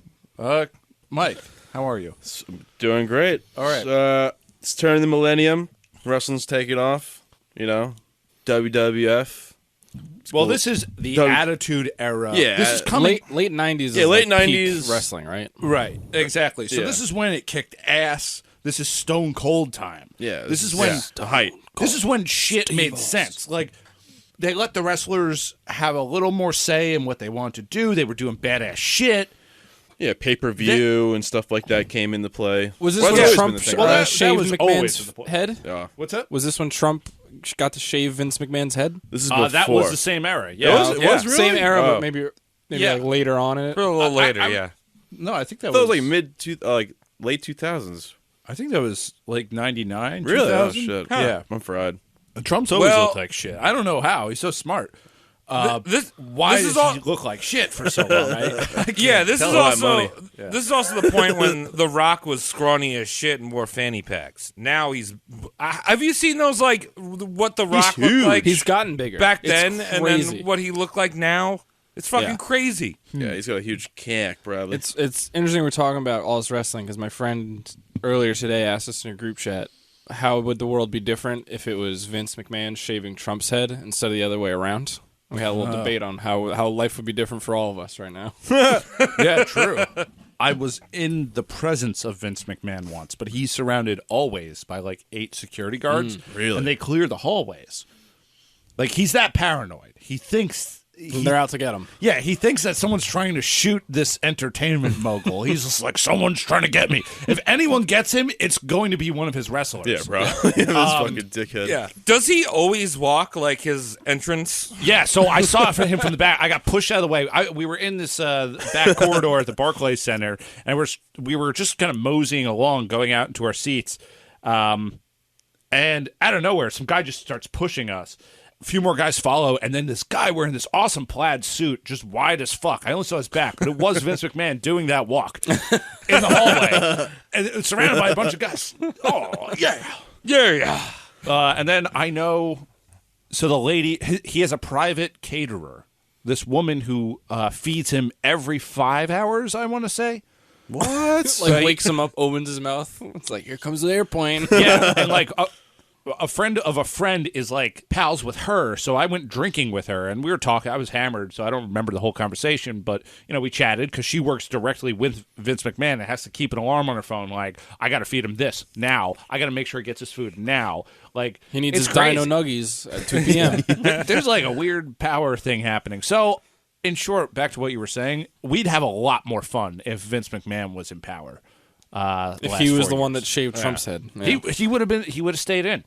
Mike, how are you? Doing great. All right. It's turning the millennium. Wrestling's taking off. WWF. Well, cool. this is the W- Attitude Era. Yeah. This is coming. Late 90s. Yeah, is late like peak 90s. wrestling, right? Right, exactly. So Yeah. this is when it kicked ass. This is Stone Cold time. Yeah. This is when the height. this is when shit made sense. Like they let the wrestlers have a little more say in what they want to do. They were doing badass shit. Yeah, pay-per-view and stuff like that came into play. Was this Well, when that's always Trump been the thing, Well, right? that shaved was always McMahon's the point. head? Yeah. What's up? Was this when Trump got to shave Vince McMahon's head? This is before. That was the same era. Yeah. was? It was really? Same era, Oh. but maybe Yeah. like later on in it. A little later, I- yeah. No, I think that I thought was it was like late 2000s. I think that was like 99. Really? Oh 2000? shit. Yeah. I'm fried. Trump's always Well- looked like shit. I don't know how. He's so smart. Why Why this does is all, he look like shit for so long? Yeah, this is tell that also money. this is also the point when The Rock was scrawny as shit and wore fanny packs. Now he's. Have you seen those like what The Rock looked huge. like He's gotten bigger back It's then, and crazy. then what he looked like now? It's fucking Yeah. crazy. Yeah, he's got a huge cack, probably. It's interesting we're talking about all this wrestling because my friend earlier today asked us in a group chat how would the world be different if it was Vince McMahon shaving Trump's head instead of the other way around. We had a little debate on how life would be different for all of us right now. Yeah, true. I was in the presence of Vince McMahon once, but he's surrounded always by like 8 security guards. Really? And they clear the hallways. Like he's that paranoid. He thinks They're out to get him. yeah, he thinks that someone's trying to shoot this entertainment mogul. He's just like, someone's trying to get me. If anyone gets him, it's going to be one of his wrestlers. yeah, bro. This fucking dickhead. Yeah. Does he always walk like his entrance? Yeah, so I saw it from him from the back. I got pushed out of the way. We were in this back corridor at the Barclays Center, and we were just kind of moseying along, going out into our seats. And out of nowhere, some guy just starts pushing us. A few more guys follow, and then this guy wearing this awesome plaid suit, just wide as fuck. I only saw his back, but it was Vince McMahon doing that walk in the hallway, and it's surrounded by a bunch of guys. Oh yeah, Yeah. and then I know. So the lady, he has a private caterer. This woman who feeds him every 5 hours. I want to say. What? Like wakes him up, opens his mouth. It's like here comes the airplane. Yeah, and like a friend of a friend is like pals with her, so I went drinking with her, and we were talking. I was hammered, so I don't remember the whole conversation, but we chatted because she works directly with Vince McMahon and has to keep an alarm on her phone. Like, I got to feed him this now. I got to make sure he gets his food now. Like, He needs it's his crazy. Dino Nuggies at 2 p.m. There's like a weird power thing happening. So, in short, back to what you were saying, we'd have a lot more fun if Vince McMahon was in power. If he was the one that shaved Trump's head. Yeah. He would have stayed in.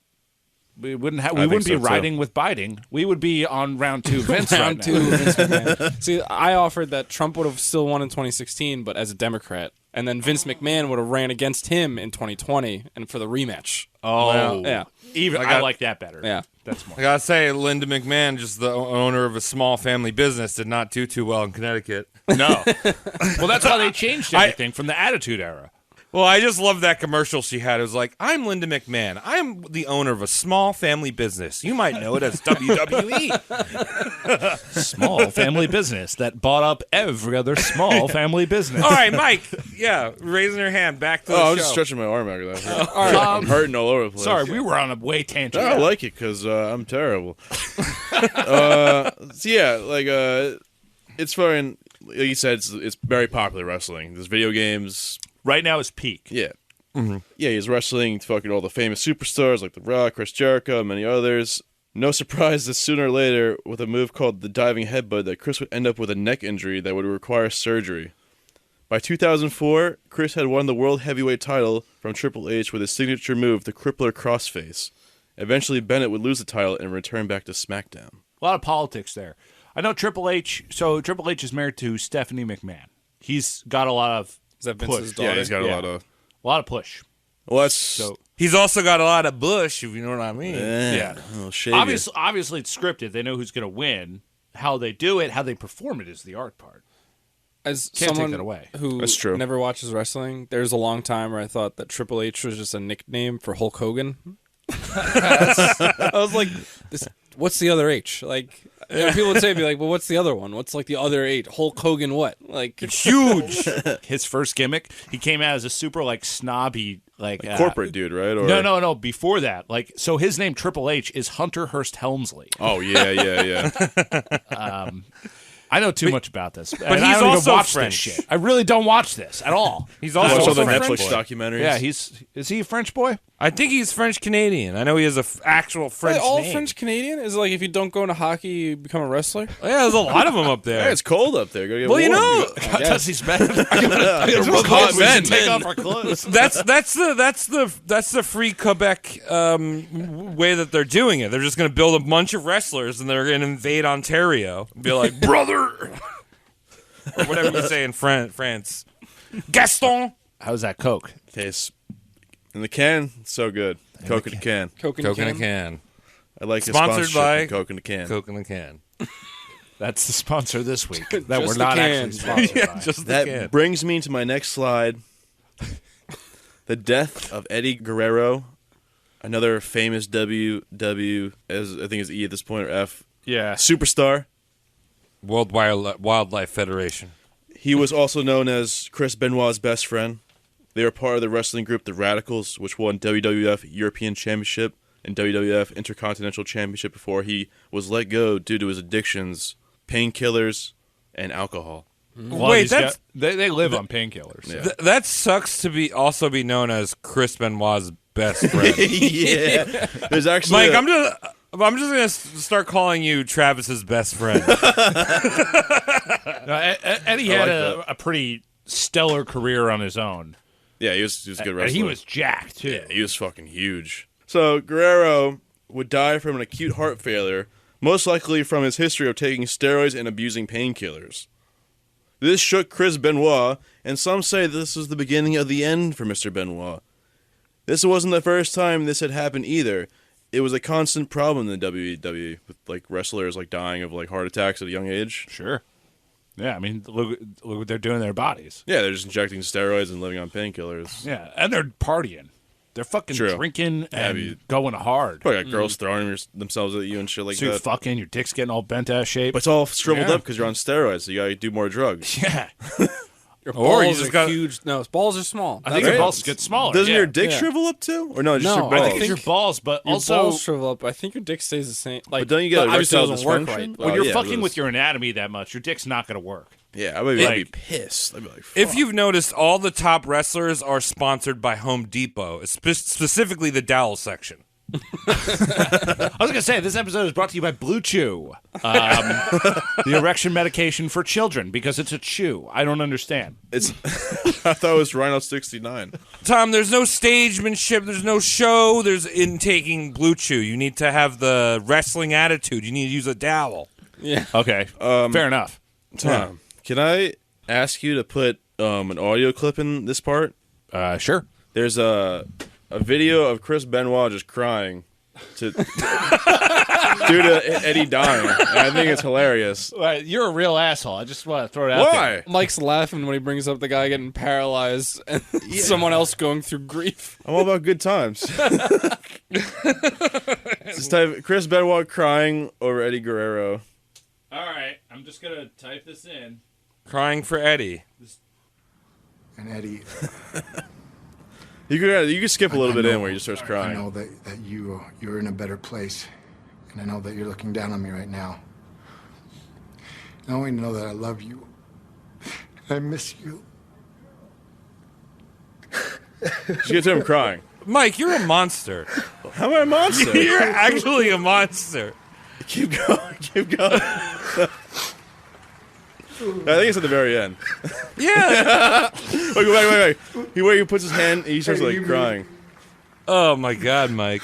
We wouldn't have. We think wouldn't be so, too. riding with Biden. We would be on round 2. Vince Round right two, now. Vince McMahon. See, I offered that Trump would have still won in 2016, but as a Democrat, and then Vince McMahon would have ran against him in 2020 and for the rematch. Oh, Yeah. Even I like that better. Yeah. That's more. I gotta say, Linda McMahon, just the owner of a small family business, did not do too well in Connecticut. No. Well, that's how they changed everything from the Attitude Era. Well, I just love that commercial she had. It was like, I'm Linda McMahon. I'm the owner of a small family business. You might know it as WWE. Small family business that bought up every other small family business. All right, Mike. Yeah, raising her hand. Back to the Oh, show. I'm just stretching my arm out of that. All right. I'm hurting all over the place. Sorry, we were on a way tangent. I like it because I'm terrible. So yeah, like it's fun. Like you said, it's very popular wrestling. There's video games. Right now is peak. Yeah. Yeah, he's wrestling fucking all the famous superstars like The Rock, Chris Jericho, and many others. No surprise that sooner or later, with a move called the diving headbutt, that Chris would end up with a neck injury that would require surgery. By 2004, Chris had won the World Heavyweight title from Triple H with his signature move, the Crippler Crossface. Eventually, Bennett would lose the title and return back to SmackDown. A lot of politics there. I know Triple H. So Triple H is married to Stephanie McMahon. He's got a lot of that Vince's daughter? Yeah, he's got a Yeah. lot of. Push. Well, that's So He's also got a lot of bush, if you know what I mean. Yeah. I'll shave you. obviously it's scripted. They know who's going to win. How they do it, how they perform it is the art part. As Can't take someone that away. who That's true. never watches wrestling, there's a long time where I thought that Triple H was just a nickname for Hulk Hogan. I was like, what's the other H? Like, people would say, be like, well, what's the other one? What's like the other H? Hulk Hogan what? Like, Huge. His first gimmick, he came out as a super snobby corporate dude, right? Or... No. Before that, so his name Triple H is Hunter Hearst Helmsley. Oh yeah. I know too much about this, but he's I don't also even watch French. this shit. I really don't watch this at all. He's also Watch all the a French Netflix boy. documentaries. Yeah, is he a French boy? I think he's French Canadian. I know he has a actual French all name. French Canadian is like if you don't go into hockey, you become a wrestler. Yeah, there's a lot of them up there. Hey, it's cold up there. Go get well, you warm. know, Because he's men. I gotta rub hot hot men. Take off our clothes. that's the free Quebec way that they're doing it. They're just going to build a bunch of wrestlers and they're going to invade Ontario and be like, brother, or whatever you say in France. Gaston. How's that Coke? Tastes in the can. It's so good. Coke in a can. Coke Coke in a can. I like his Sponsored sponsorship by of Coke in a can. Coke in a can. That's the sponsor this week. That Just we're the not can. actually sponsored Yeah, by. just the That can. brings me to my next slide. The death of Eddie Guerrero, another famous WW, as I think is E at this point, or F, Yeah. superstar. World Wildlife Federation. He was also known as Chris Benoit's best friend. They were part of the wrestling group The Radicals, which won WWF European Championship and WWF Intercontinental Championship before he was let go due to his addictions, painkillers, and alcohol. Wait, that's they live on painkillers. Yeah. that sucks to be also be known as Chris Benoit's best friend. Yeah. There's actually Mike, I'm just gonna start calling you Travis's best friend. Eddie I had like a pretty stellar career on his own. Yeah, he was a good And wrestler. he was jacked, too. Yeah, he was fucking huge. So Guerrero would die from an acute heart failure, most likely from his history of taking steroids and abusing painkillers. This shook Chris Benoit, and some say this was the beginning of the end for Mr. Benoit. This wasn't the first time this had happened either. It was a constant problem in the WWE with wrestlers dying of heart attacks at a young age. Sure. Yeah, I mean, look what they're doing to their bodies. Yeah, they're just injecting steroids and living on painkillers. Yeah, and they're partying. They're fucking True. drinking and you- going hard. Probably got girls throwing themselves at you and shit like So you're that. fucking, your dick's getting all bent ass shape. But it's all shriveled Yeah. up because you're on steroids, so you gotta do more drugs. yeah. Your Or you balls just are got- huge. No, his balls are small. I think right. your balls get smaller. Doesn't yeah. your dick Yeah. shrivel up too? Or no, just No, your I balls? I think it's your think balls, but Your also balls shrivel up. I think your dick stays the same. But don't you get obviously erectile doesn't work dysfunction? right. when Oh, you're yeah, fucking those- with your anatomy that much, your dick's not going to work. Yeah, I'd be Like- pissed. I'd be like, fuck. If you've noticed, all the top wrestlers are sponsored by Home Depot, specifically the dowel section. I was going to say, this episode is brought to you by Blue Chew, the erection medication for children, because it's a chew. I don't understand. It's, I thought it was Rhino 69. Tom, there's no stagemanship, there's no show, there's in taking Blue Chew. You need to have the wrestling attitude. You need to use a dowel. Yeah. Okay, fair enough. Tom, can I ask you to put an audio clip in this part? Sure. There's a video of Chris Benoit just crying due to Eddie dying. And I think it's hilarious. You're a real asshole. I just want to throw it out there. Why? Mike's laughing when he brings up the guy getting paralyzed and someone else going through grief. I'm all about good times. Just type Chris Benoit crying over Eddie Guerrero. All right, I'm just going to type this in. Crying for Eddie. And Eddie, You could skip a little I bit know- in where he just starts I crying. know that you're in a better place, and I know that you're looking down on me right now. I only know that I love you. I miss you. Just get to him crying. Mike, you're a monster. How am I a monster? You're actually a monster. Keep going. Keep going. I think it's at the very end. Yeah. Wait. Where he puts his hand, he starts crying. Oh my God, Mike.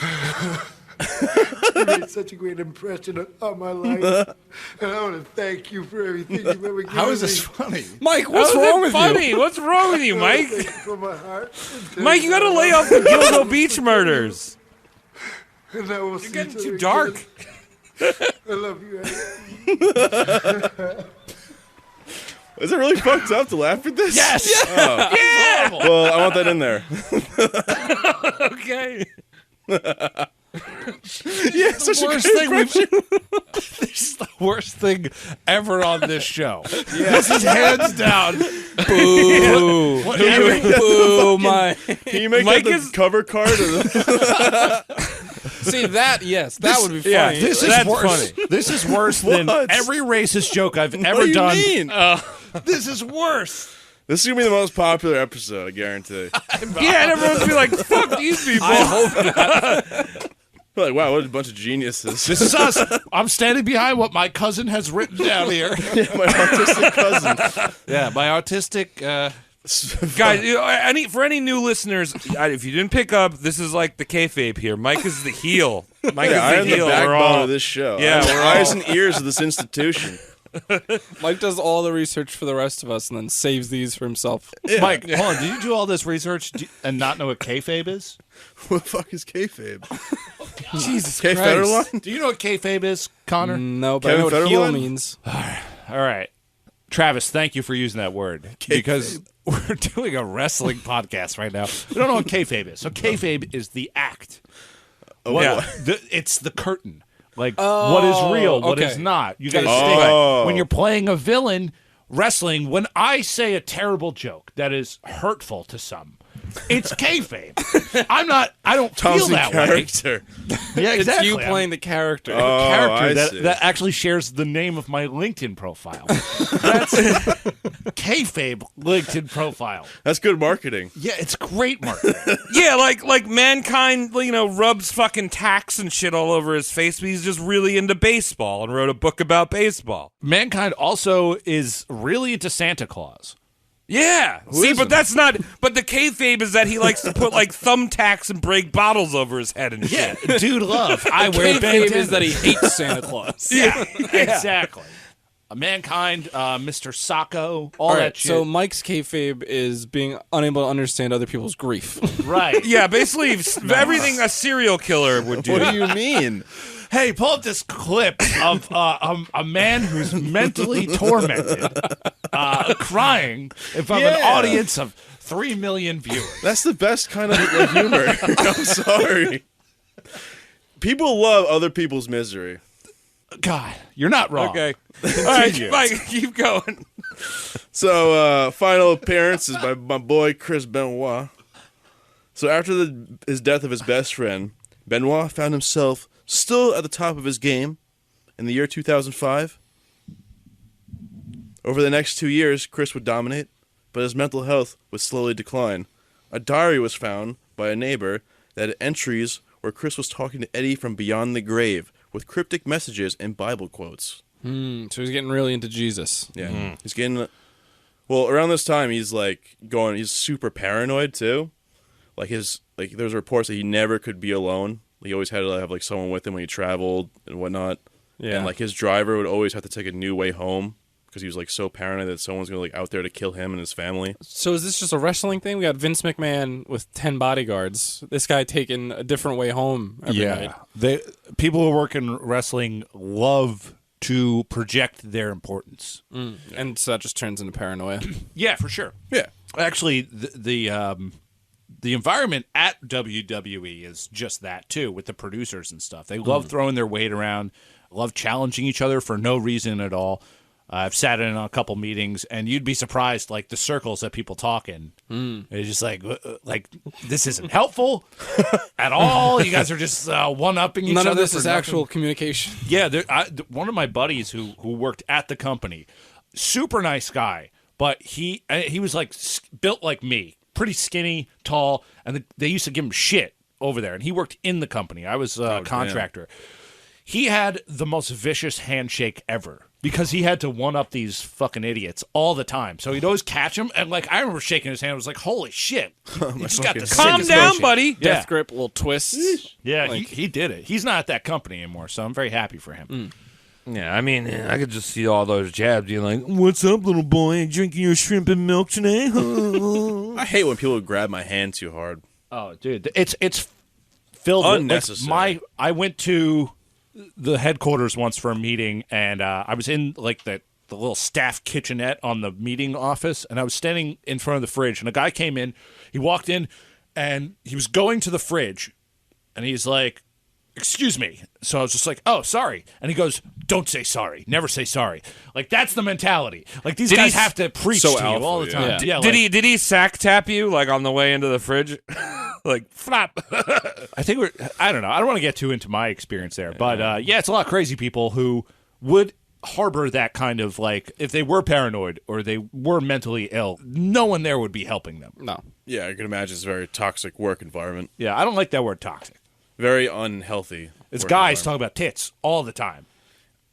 You made such a great impression on my life. And I want to thank you for everything you've ever given me. How is this funny? Mike, what's wrong with funny? you? What's wrong with you, Mike? Thank you from my heart. Mike, you got to lay off the Gilgo Beach murders. And I will You're see getting each other too dark. again. I love you, Eddie. Is it really fucked up to laugh at this? Yes. Yeah. Well, I want that in there. Okay. Yeah, such a Worst great thing impression. This is the worst thing ever on this show. This is hands down. Boo. Boo, Mike. Can you make Mike that the is- cover card? Of the... See, that, yes, that would be funny. yeah, This is That's worse. funny. This is worse than What? every racist joke I've ever What do you done. mean? This is worse. This is gonna be the most popular episode, I guarantee. Yeah, and everyone's be like, "Fuck these people." I hope not. We're like, wow, what a bunch of geniuses. This is us. I'm standing behind what my cousin has written down here. My autistic cousin. Yeah, my autistic. Guys, for any new listeners, if you didn't pick up, this is like the kayfabe here. Mike is the heel. Mike Yeah, I is am the the heel. We're backbone all of this show. Yeah, I'm the we're eyes all- and ears of this institution. Mike does all the research for the rest of us and then saves these for himself. Mike, hold on. Did you do all this research and not know what kayfabe is? What the fuck is kayfabe? Jesus Kay Christ. Federline? Do you know what kayfabe is, Connor? No, but Kevin I know what heel Federline? means. All right. Travis, thank you for using that word because we're doing a wrestling podcast right now. We don't know what kayfabe is. So kayfabe is the act. Yeah. It's the curtain. Like what is real, what is okay. not. You got to Oh. stay. When you're playing a villain, wrestling, when I say a terrible joke that is hurtful to some, it's kayfabe. I don't feel Tom's in that way. character. Yeah, It's exactly. you playing the character. Oh, Character I that, see. that actually shares the name of my LinkedIn profile. That's kayfabe LinkedIn profile. That's good marketing. Yeah, it's great marketing. Yeah, like Mankind, rubs fucking tacks and shit all over his face, but he's just really into baseball and wrote a book about baseball. Mankind also is really into Santa Claus. Yeah. See, isn't? but that's not. But the kayfabe is that he likes to put like thumbtacks and break bottles over his head and shit. Yeah, dude, love. I wear Kayfabe bandanas. is that he hates Santa Claus. Yeah. Exactly. Mankind, Mr. Sacco, all All that right, shit. so Mike's kayfabe is being unable to understand other people's grief. right. Yeah, basically everything a serial killer would do. What do you mean? Hey, pull up this clip of a man who's mentally tormented, crying in front of an Yeah. audience of 3 million viewers. That's the best kind of humor. I'm sorry. People love other people's misery. God, you're not wrong. Okay. All right, Mike, keep going. So, final appearance is by my boy Chris Benoit. So, after his death of his best friend, Benoit found himself still at the top of his game in the year 2005. Over the next 2 years, Chris would dominate, but his mental health would slowly decline. A diary was found by a neighbor that had entries where Chris was talking to Eddie from beyond the grave with cryptic messages and Bible quotes. So he's getting really into Jesus. Yeah, he's getting. Well, around this time, he's he's super paranoid too. There's reports that he never could be alone. He always had to have someone with him when he traveled and whatnot. Yeah. And his driver would always have to take a new way home because he was so paranoid that someone's gonna out there to kill him and his family. So is this just a wrestling thing? We got Vince McMahon with 10 bodyguards. This guy taking a different way home every night. People who work in wrestling love to project their importance. And so that just turns into paranoia. Yeah, for sure. Yeah. Actually, the environment at WWE is just that too, with the producers and stuff. They love throwing their weight around, love challenging each other for no reason at all. I've sat in on a couple meetings, and you'd be surprised, the circles that people talk in. It's just this isn't helpful at all. You guys are just one-upping each other. None of this for is nothing. actual communication. Yeah, one of my buddies who worked at the company, super nice guy, but he was built like me, pretty skinny, tall, and they used to give him shit over there. And he worked in the company. I was a contractor. He had the most vicious handshake ever because he had to one up these fucking idiots all the time. So he'd always catch them, and like I remember shaking his hand. I was like, "Holy shit, he just got the Calm sickest down, motion." buddy. Yeah. Death grip, little twists. Yeah, Like- he did it. He's not at that company anymore, so I'm very happy for him. Yeah, I mean, I could just see all those jabs being like, "What's up, little boy? Drinking your shrimp and milk today?" I hate when people grab my hand too hard. Oh, dude, it's filled with Unnecessary. I went to the headquarters once for a meeting, and I was in like the little staff kitchenette on the meeting office, and I was standing in front of the fridge, and a guy came in. He walked in, and he was going to the fridge, and he's like, "Excuse me." So I was just like, "Oh, sorry." And he goes, "Don't say sorry. Never say sorry." Like, that's the mentality. Like, these Did guys he- have to preach So to you alpha, all the yeah. time. Yeah, Did he sack tap you like on the way into the fridge? Like flap. I think I don't know. I don't want to get too into my experience there, but yeah, it's a lot of crazy people who would harbor that kind of like, if they were paranoid or they were mentally ill, no one there would be helping them. No. Yeah, I can imagine it's a very toxic work environment. Yeah, I don't like that word toxic. Very unhealthy. It's work guys environment. talking about tits all the time.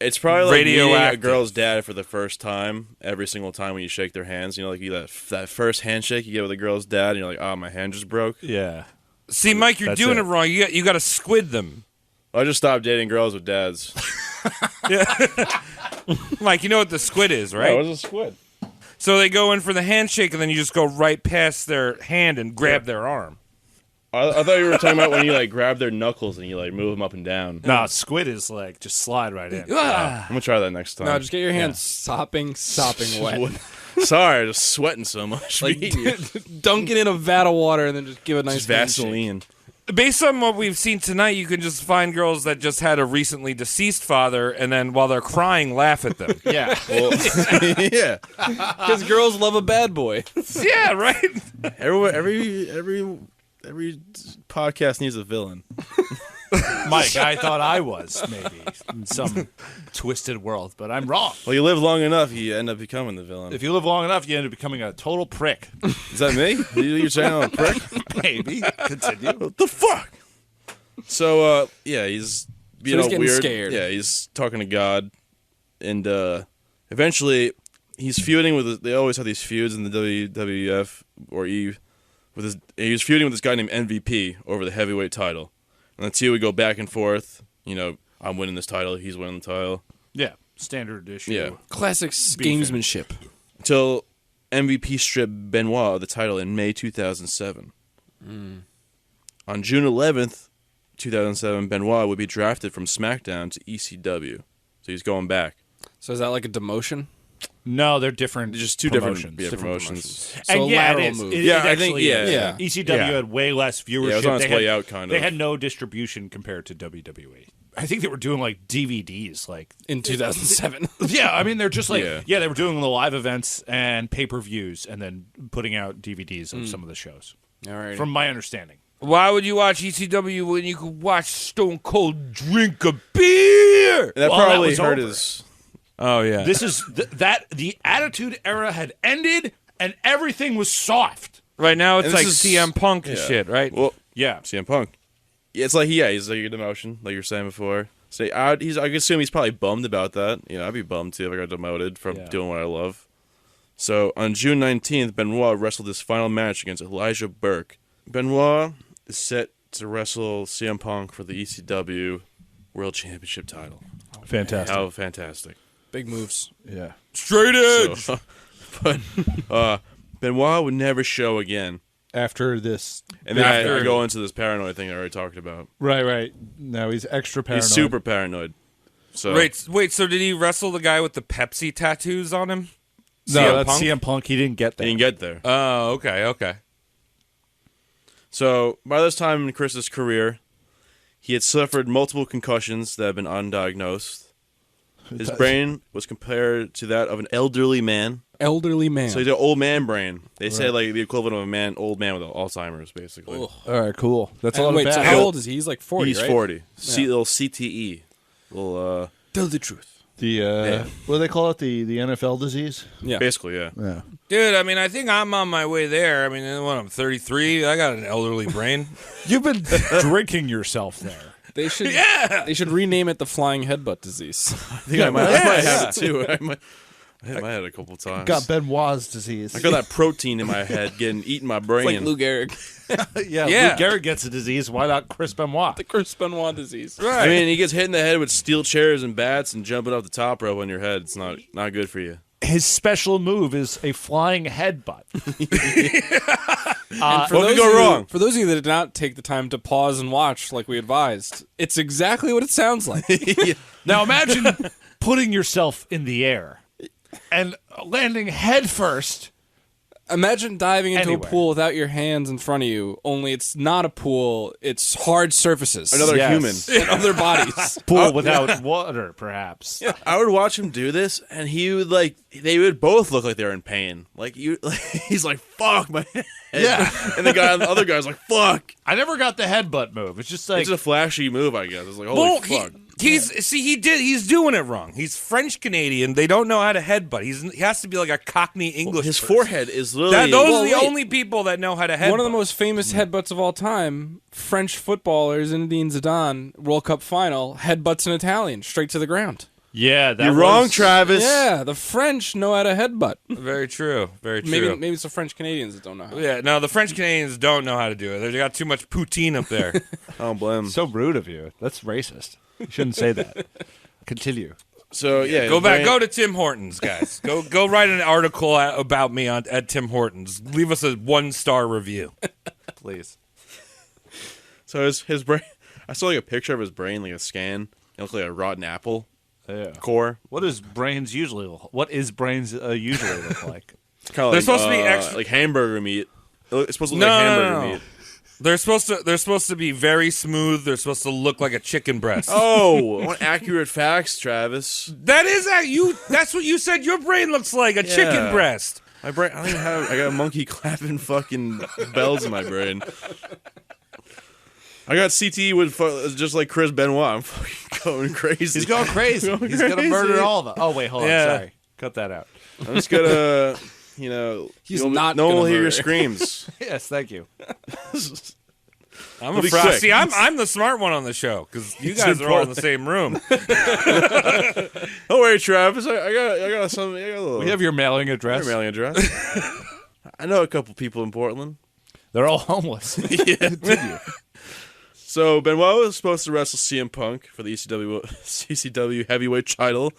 It's probably like meeting a Radioactive. girl's dad for the first time every single time when you shake their hands. You know, like that first handshake you get with a girl's dad, and you're like, "Oh, my hand just broke." Yeah. See, Mike, you're That's doing it. it wrong. You got to squid them. I just stopped dating girls with dads. Mike, you know what the squid is, right? What's a squid? So they go in for the handshake, and then you just go right past their hand and grab their arm. I thought you were talking about when you like grab their knuckles and you like move them up and down. No, squid is like just slide right in. Ah. I'm gonna try that next time. No, just get your hands sopping wet. Sorry, just sweating so much. Like, Eating dunk it in a vat of water and then just give a nice just handshake. Vaseline. Based on what we've seen tonight, you can just find girls that just had a recently deceased father, and then while they're crying, laugh at them. Yeah. Well, yeah. Because girls love a bad boy. Yeah, right. Every podcast needs a villain. Mike, I thought I was maybe in some twisted world, but I'm wrong. Well, you live long enough, you end up becoming the villain. If you live long enough, you end up becoming a total prick. Is that me? You're saying I'm a prick? Maybe. Continue. What the fuck? So, yeah, he's being he's all getting weird. scared. Yeah, he's talking to God, and eventually he's feuding with. They always have these feuds in the WWF or E. He was feuding with this guy named MVP over the heavyweight title, and the two would go back and forth. You know, I'm winning this title, he's winning the title. Yeah. Standard issue. Yeah. Classic gamesmanship. Until MVP stripped Benoit of the title in May 2007. On June 11th, 2007, Benoit would be drafted from SmackDown to ECW. So he's going back. So is that like a demotion? No, they're different. Just two promotions. different promotions. So And yeah, lateral it is. move. It Yeah, I actually think- yeah, is. yeah. ECW Yeah. had way less viewership. Yeah, it was on its They way had- out, kind They of. had no distribution compared to WWE. I think they were doing like DVDs, like In 2007. yeah. I mean, they're just like Yeah. they were doing the live events and pay-per-views, and then putting out DVDs of some of the shows. All right. From my understanding. Why would you watch ECW when you could watch Stone Cold drink a beer? And that Well, that probably was hurt over. his... Oh yeah. This is the Attitude Era had ended, and everything was soft. Right now, it's And like this is- CM Punk and yeah. shit, right? Well, Yeah. CM Punk. Yeah, it's like, he's like a demotion, like you were saying before. So I could assume he's probably bummed about that. You know, I'd be bummed too if I got demoted from Yeah. doing what I love. So on June 19th, Benoit wrestled his final match against Elijah Burke. Benoit is set to wrestle CM Punk for the ECW World Championship title. Fantastic. How fantastic. Big moves. Yeah. Straight edge. So, but Benoit would never show again. After this. And then After- I go into this paranoid thing I already talked about. Right. Now he's extra paranoid. He's super paranoid. So Wait. So did he wrestle the guy with the Pepsi tattoos on him? No, CM that's Punk? CM Punk. He didn't get he that. didn't get there. Oh, okay. So, by this time in Chris's career, he had suffered multiple concussions that had been undiagnosed. His brain was compared to that of an elderly man. Elderly man. So he's an old man brain. They say like the equivalent of old man with Alzheimer's, basically. All right, cool. That's a lot And wait, of so bad. how old is he? He's like 40, He's right? 40. Little CTE. Little, Tell the truth. The what do they call it? The NFL disease. Yeah. basically, yeah. Yeah. Dude, I mean, I think I'm on my way there. I mean, when I'm 33, I got an elderly brain. You've been drinking yourself there. They should rename it the flying headbutt disease. I think I might have it too. I hit my head a couple times. Got Benoit's disease. I got that protein in my head getting eaten my brain. Like Lou Gehrig, Yeah. Yeah. Lou Gehrig gets a disease. Why not Chris Benoit? the Chris Benoit disease. I mean, he gets hit in the head with steel chairs and bats and jumping off the top rope on your head. It's not good for you. His special move is a flying headbutt. What could go wrong? For those of you that did not take the time to pause and watch, like we advised, it's exactly what it sounds like. Now imagine putting yourself in the air and landing head first. Imagine diving into Anyway. a pool without your hands in front of you, only it's not a pool, it's hard surfaces. Another Yes. human. and other bodies. Pool without water, perhaps. I would watch him do this, and he would they would both look like they're in pain. He's like, "Fuck my head," Yeah. and the other guy's like, "Fuck." I never got the headbutt move. It's just like It's a flashy move, I guess. It's like, holy Well, fuck. he's doing it wrong. He's French Canadian. They don't know how to headbutt. He has to be like a Cockney English. His person. forehead is literally. Those Well, are the wait. only people that know how to headbutt. One of the most famous headbutts of all time, French footballer Zinedine Zidane, World Cup final, headbutts an Italian straight to the ground. yeah, that You're was, wrong, Travis. Yeah, the French know how to headbutt. Very true. Very true. Maybe it's the French Canadians that don't know how. Yeah, no, the French Canadians don't know how to do it. They got too much poutine up there. I don't blame him. So rude of you. That's racist. You shouldn't say that. Continue. So yeah, Go his back. brain- Go to Tim Hortons, guys. Go write an article about me at Tim Hortons. Leave us a 1-star review. Please. So his brain. I saw like a picture of his brain, like a scan. It looked like a rotten apple Yeah. core. What is brains usually look like? It's kind of They're like, supposed to be extra- like hamburger meat. It's supposed to look like hamburger meat. They're supposed to be very smooth. They're supposed to look like a chicken breast. Oh, I want accurate facts, Travis. That is that's what you said your brain looks like, a chicken Yeah. breast. My brain. I don't even have. I got a monkey clapping fucking bells in my brain. I got CTE with just like Chris Benoit. I'm fucking going crazy. He's going crazy. He's going to crazy. murder all of them. Oh, wait, hold on. Yeah. Sorry. Cut that out. I'm just gonna, He's no not one will gonna hear your murder. screams. Yes, thank you. I'm It'll be afraid. quick. See, I'm the smart one on the show because you guys are all in the same room. Don't worry, Travis. I got something. I got a little. We have your mailing your address. mailing address. I know a couple people in Portland. They're all homeless. So Benoit was supposed to wrestle CM Punk for the ECW heavyweight title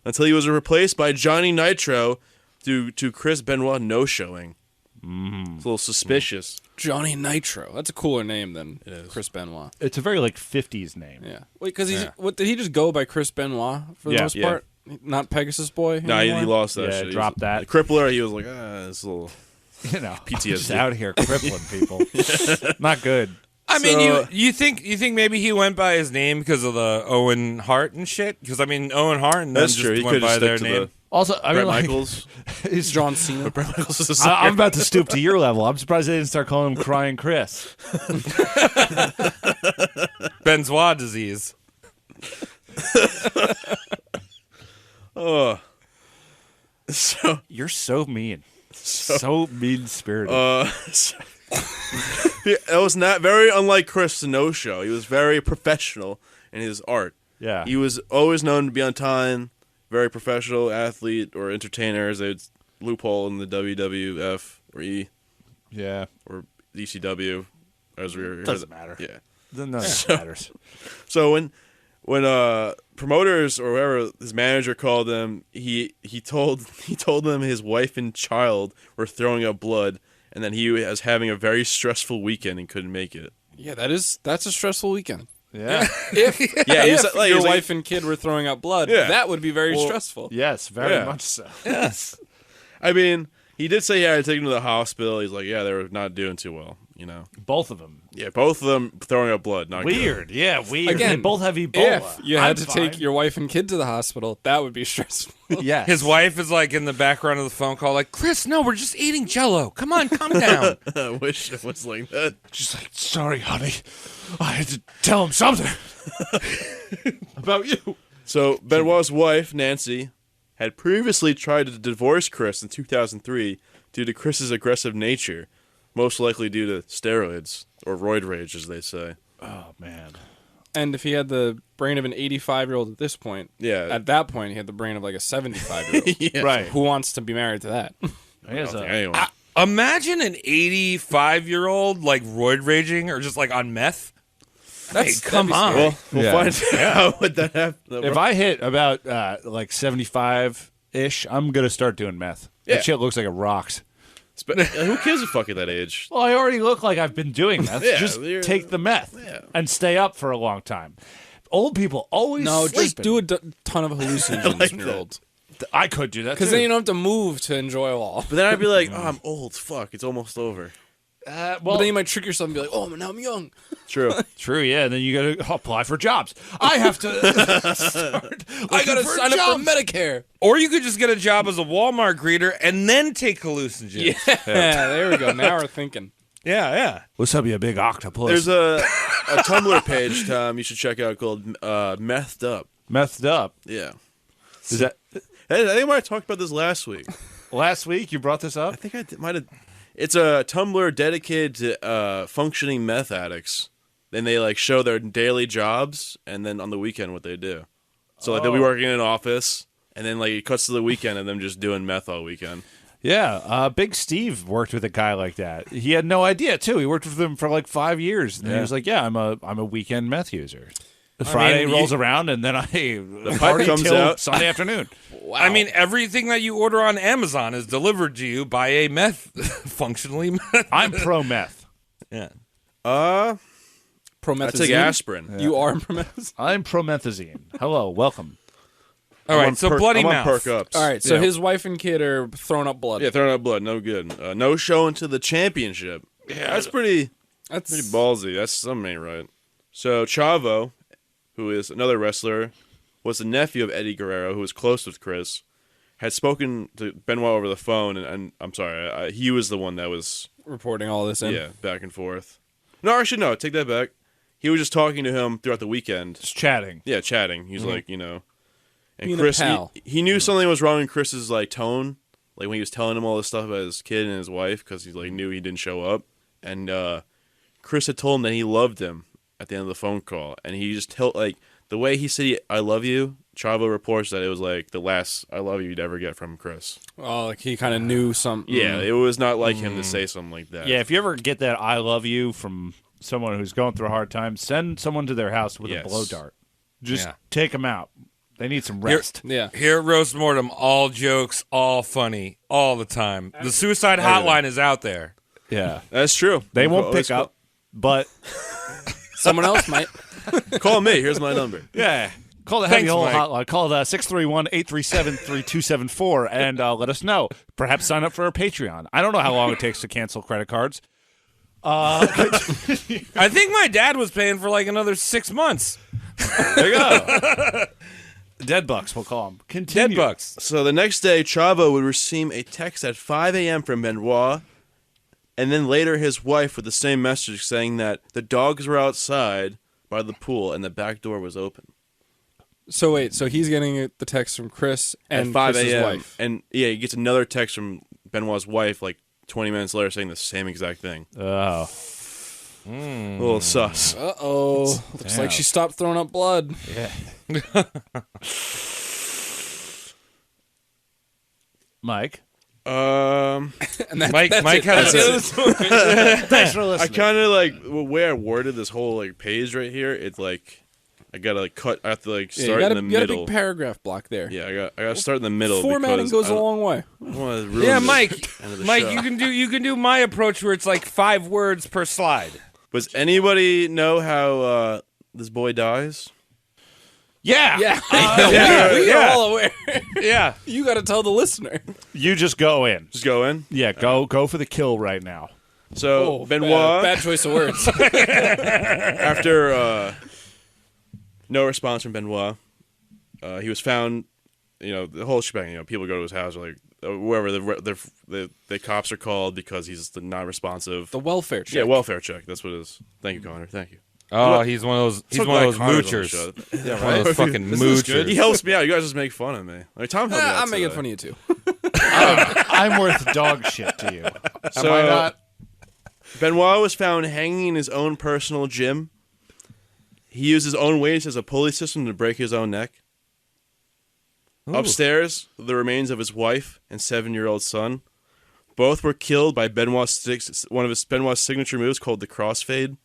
until he was replaced by Johnny Nitro due to Chris Benoit no-showing. It's a little suspicious. Johnny Nitro. That's a cooler name than Chris Benoit. It's a very, 50s name. Yeah. Wait, because what did he just go by Chris Benoit for the Yeah. most Yeah. part? Not Pegasus Boy? No, he anymore? lost that Yeah, shit. dropped that. The Crippler, he was like, it's a little... You know, PTSD. just out here crippling people. Not good. I mean, So- you think maybe he went by his name because of the Owen Hart and shit? Because I mean, Owen Hart and That's then true. just He went could by have their stick to name. the Also, I Bret mean, like, Michaels. It's John Cena. Bret Michaels is a I'm about to stoop to your level. I'm surprised they didn't start calling him Crying Chris. Benoit disease. Oh. So... You're so mean. So mean-spirited. It was not very unlike Chris the No Show. He was very professional in his art. Yeah. He was always known to be on time, very professional athlete or entertainer, as they'd loophole in the WWF or yeah. or ECW. As we were Doesn't matter. Yeah. None of that matters. So when promoters or whoever his manager called them, he told them his wife and child were throwing up blood, and that he was having a very stressful weekend and couldn't make it. Yeah, that's a stressful weekend. Yeah. If, Yeah, he was if like- he your was like- wife and kid were throwing out blood, Yeah. that would be very stressful. Yes, very Yeah. much so. Yes. I mean, he did say he had to take him to the hospital. He's like, yeah, they were not doing too well, Both of them. Yeah, both of them throwing up blood. Not good. Weird. Yeah, weird. Again, they both have Ebola. If you had I'm to fine. take your wife and kid to the hospital, that would be stressful. Yes. His wife is like in the background of the phone call, like, Chris, no, we're just eating Jell-O. Come on, calm down. I wish it was like that. She's like, sorry, honey. I had to tell him something about you. So Benoit's wife, Nancy, had previously tried to divorce Chris in 2003 due to Chris's aggressive nature, most likely due to steroids or roid rage, as they say. Oh, man. And if he had the brain of an 85-year-old at this point, Yeah. at that point he had the brain of like a 75-year-old. Yeah. Right. Who wants to be married to that? Anyway. Imagine an 85-year-old like roid raging or just like on meth. Come on. Well, we'll Yeah. find out what that happened. If I hit about like 75-ish, I'm going to start doing meth. Yeah. That shit looks like it rocks. Who gives a fuck at that age? Well, I already look like I've been doing meth. Yeah, Just you're- take the meth Yeah. and stay up for a long time. Old people always No, sleeping. just do a ton of hallucinogens like when you're that. old. I could do that Because too. then you don't have to move to enjoy it all. But then I'd be like, oh, I'm old. Fuck, it's almost over. But then you might trick yourself and be like, oh, now I'm young. True. True, yeah. And then you got to apply for jobs. I have to start. I got to for sign up jobs. for Medicare. Or you could just get a job as a Walmart greeter and then take hallucinogens. Yeah, there we go. Now we're thinking. Yeah. What's up, you big octopus? There's a Tumblr page, Tom, you should check out called Methed Up. Methed up. Yeah. Is that Hey, I think I might have talked about this last week. last week you brought this up? I think I might have. It's a Tumblr dedicated to functioning meth addicts. Then they like show their daily jobs, and then on the weekend what they do. So like they'll be working in an office, and then like it cuts to the weekend, and them just doing meth all weekend. Yeah, Big Steve worked with a guy like that. He had no idea too. He worked with him for like 5 years, and he was like, "Yeah, I'm a weekend meth user." The Friday mean, rolls around, and then the pipe comes till out. Sunday afternoon. I mean, everything that you order on Amazon is delivered to you by a meth, functionally meth. I'm pro meth. Yeah. I Promethazine. take aspirin. You are promethazine? I'm promethazine. Hello, welcome. All right, so bloody I'm on mouth. perk ups. All right, so Yeah. his wife and kid are throwing up blood. Yeah, throwing up blood, no good. No showing to the championship. Yeah, that's pretty That's ballsy. That's something ain't right. So Chavo, who is another wrestler, was the nephew of Eddie Guerrero, who was close with Chris, had spoken to Benoit over the phone, and I'm sorry, he was the one that was reporting all this in. back and forth. No, actually, no, take that back. He was just talking to him throughout the weekend. Just chatting. Yeah, chatting. He's like, and Being a Chris, pal. he knew something was wrong in Chris's like tone, like when he was telling him all this stuff about his kid and his wife, because he like knew he didn't show up, and Chris had told him that he loved him at the end of the phone call, and he just told like the way he said "I love you." Chavo reports that it was like the last "I love you" you'd ever get from Chris. Oh, like he kind of knew something. Yeah, it was not like him to say something like that. Yeah, if you ever get that "I love you" from someone who's going through a hard time, send someone to their house with Yes. a blow dart. Just Yeah. take them out. They need some rest. Yeah. Here at Roast Mortem, all jokes, all funny, all the time. The suicide hotline is out there. Yeah, that's true. they won't Always pick up, but Someone else might. Call me. Here's my number. yeah. Call the Heavy Thanks, Hole Mike. hotline. Call the 631-837-3274 and let us know. Perhaps sign up for our Patreon. I don't know how long it takes to cancel credit cards. I think my dad was paying for like another 6 months. There you go. Dead Bucks, we'll call them. Continue. Dead bucks. So the next day, Chavo would receive a text at 5 a.m. from Benoit, and then later his wife with the same message saying that the dogs were outside by the pool and the back door was open. So wait, so he's getting the text from Chris and At 5 Chris's a.m. wife. And yeah, he gets another text from Benoit's wife like 20 minutes later saying the same exact thing. Oh. A little sus. Uh-oh. Looks like she stopped throwing up blood. Yeah. Mike. And that's, Mike that's Mike it. has That's a, it. Thanks for I listening. kind of like the way I worded this whole like page right here. It's like I gotta like cut. I have to like Yeah, start you got, in the you got a middle. big paragraph block there. Yeah, I gotta start in the middle. Formatting because goes I a don't- long way. I don't wanna ruin Yeah, the Mike. end of the Mike, show. you can do my approach where it's like 5 words per slide. Does anybody know how this boy dies? Yeah. Yeah. we yeah. are all aware. Yeah. You got to tell the listener. You just go in. Just go in. Yeah, go for the kill right now. So Benoit, Bad choice of words. after no response from Benoit, he was found. The whole shebang. People go to his house, or like whoever the cops are called because he's not responsive. The welfare check. Yeah, welfare check. That's what it is. Thank you, Connor. Thank you. Oh, he's one of those. He's So one of glad those Connor's on the moochers. show. Yeah, one of those fucking This is good. moochers. He helps me out. You guys just make fun of me. Like Tom helped me out I'm making today. fun of you too. I'm worth dog shit to you. So, Am I not? Benoit was found hanging in his own personal gym. He used his own weights as a pulley system to break his own neck. Upstairs, the remains of his wife and 7-year-old son. Both were killed by one of Benoit's signature moves called the crossfade.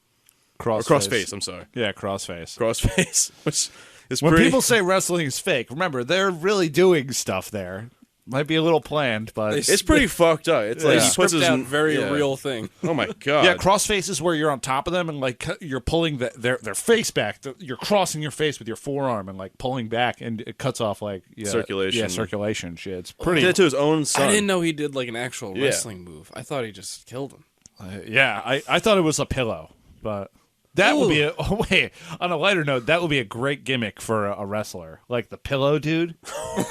Crossface, I'm sorry. Yeah, crossface. Crossface, which is When pretty... people say wrestling is fake, remember they're really doing stuff there. Might be a little planned, but It's pretty fucked up. It's like They he puts script his out very yeah. real thing. Oh my god! Yeah, crossface is where you're on top of them and like you're pulling their face back. You're crossing your face with your forearm and like pulling back, and it cuts off like Circulation. Yeah, circulation. Shit, it's He pretty. did it to his own son. I didn't know he did like an actual Yeah. wrestling move. I thought he just killed him. Yeah, I thought it was a pillow, but that would be wait. On a lighter note, that would be a great gimmick for a wrestler, like the pillow dude,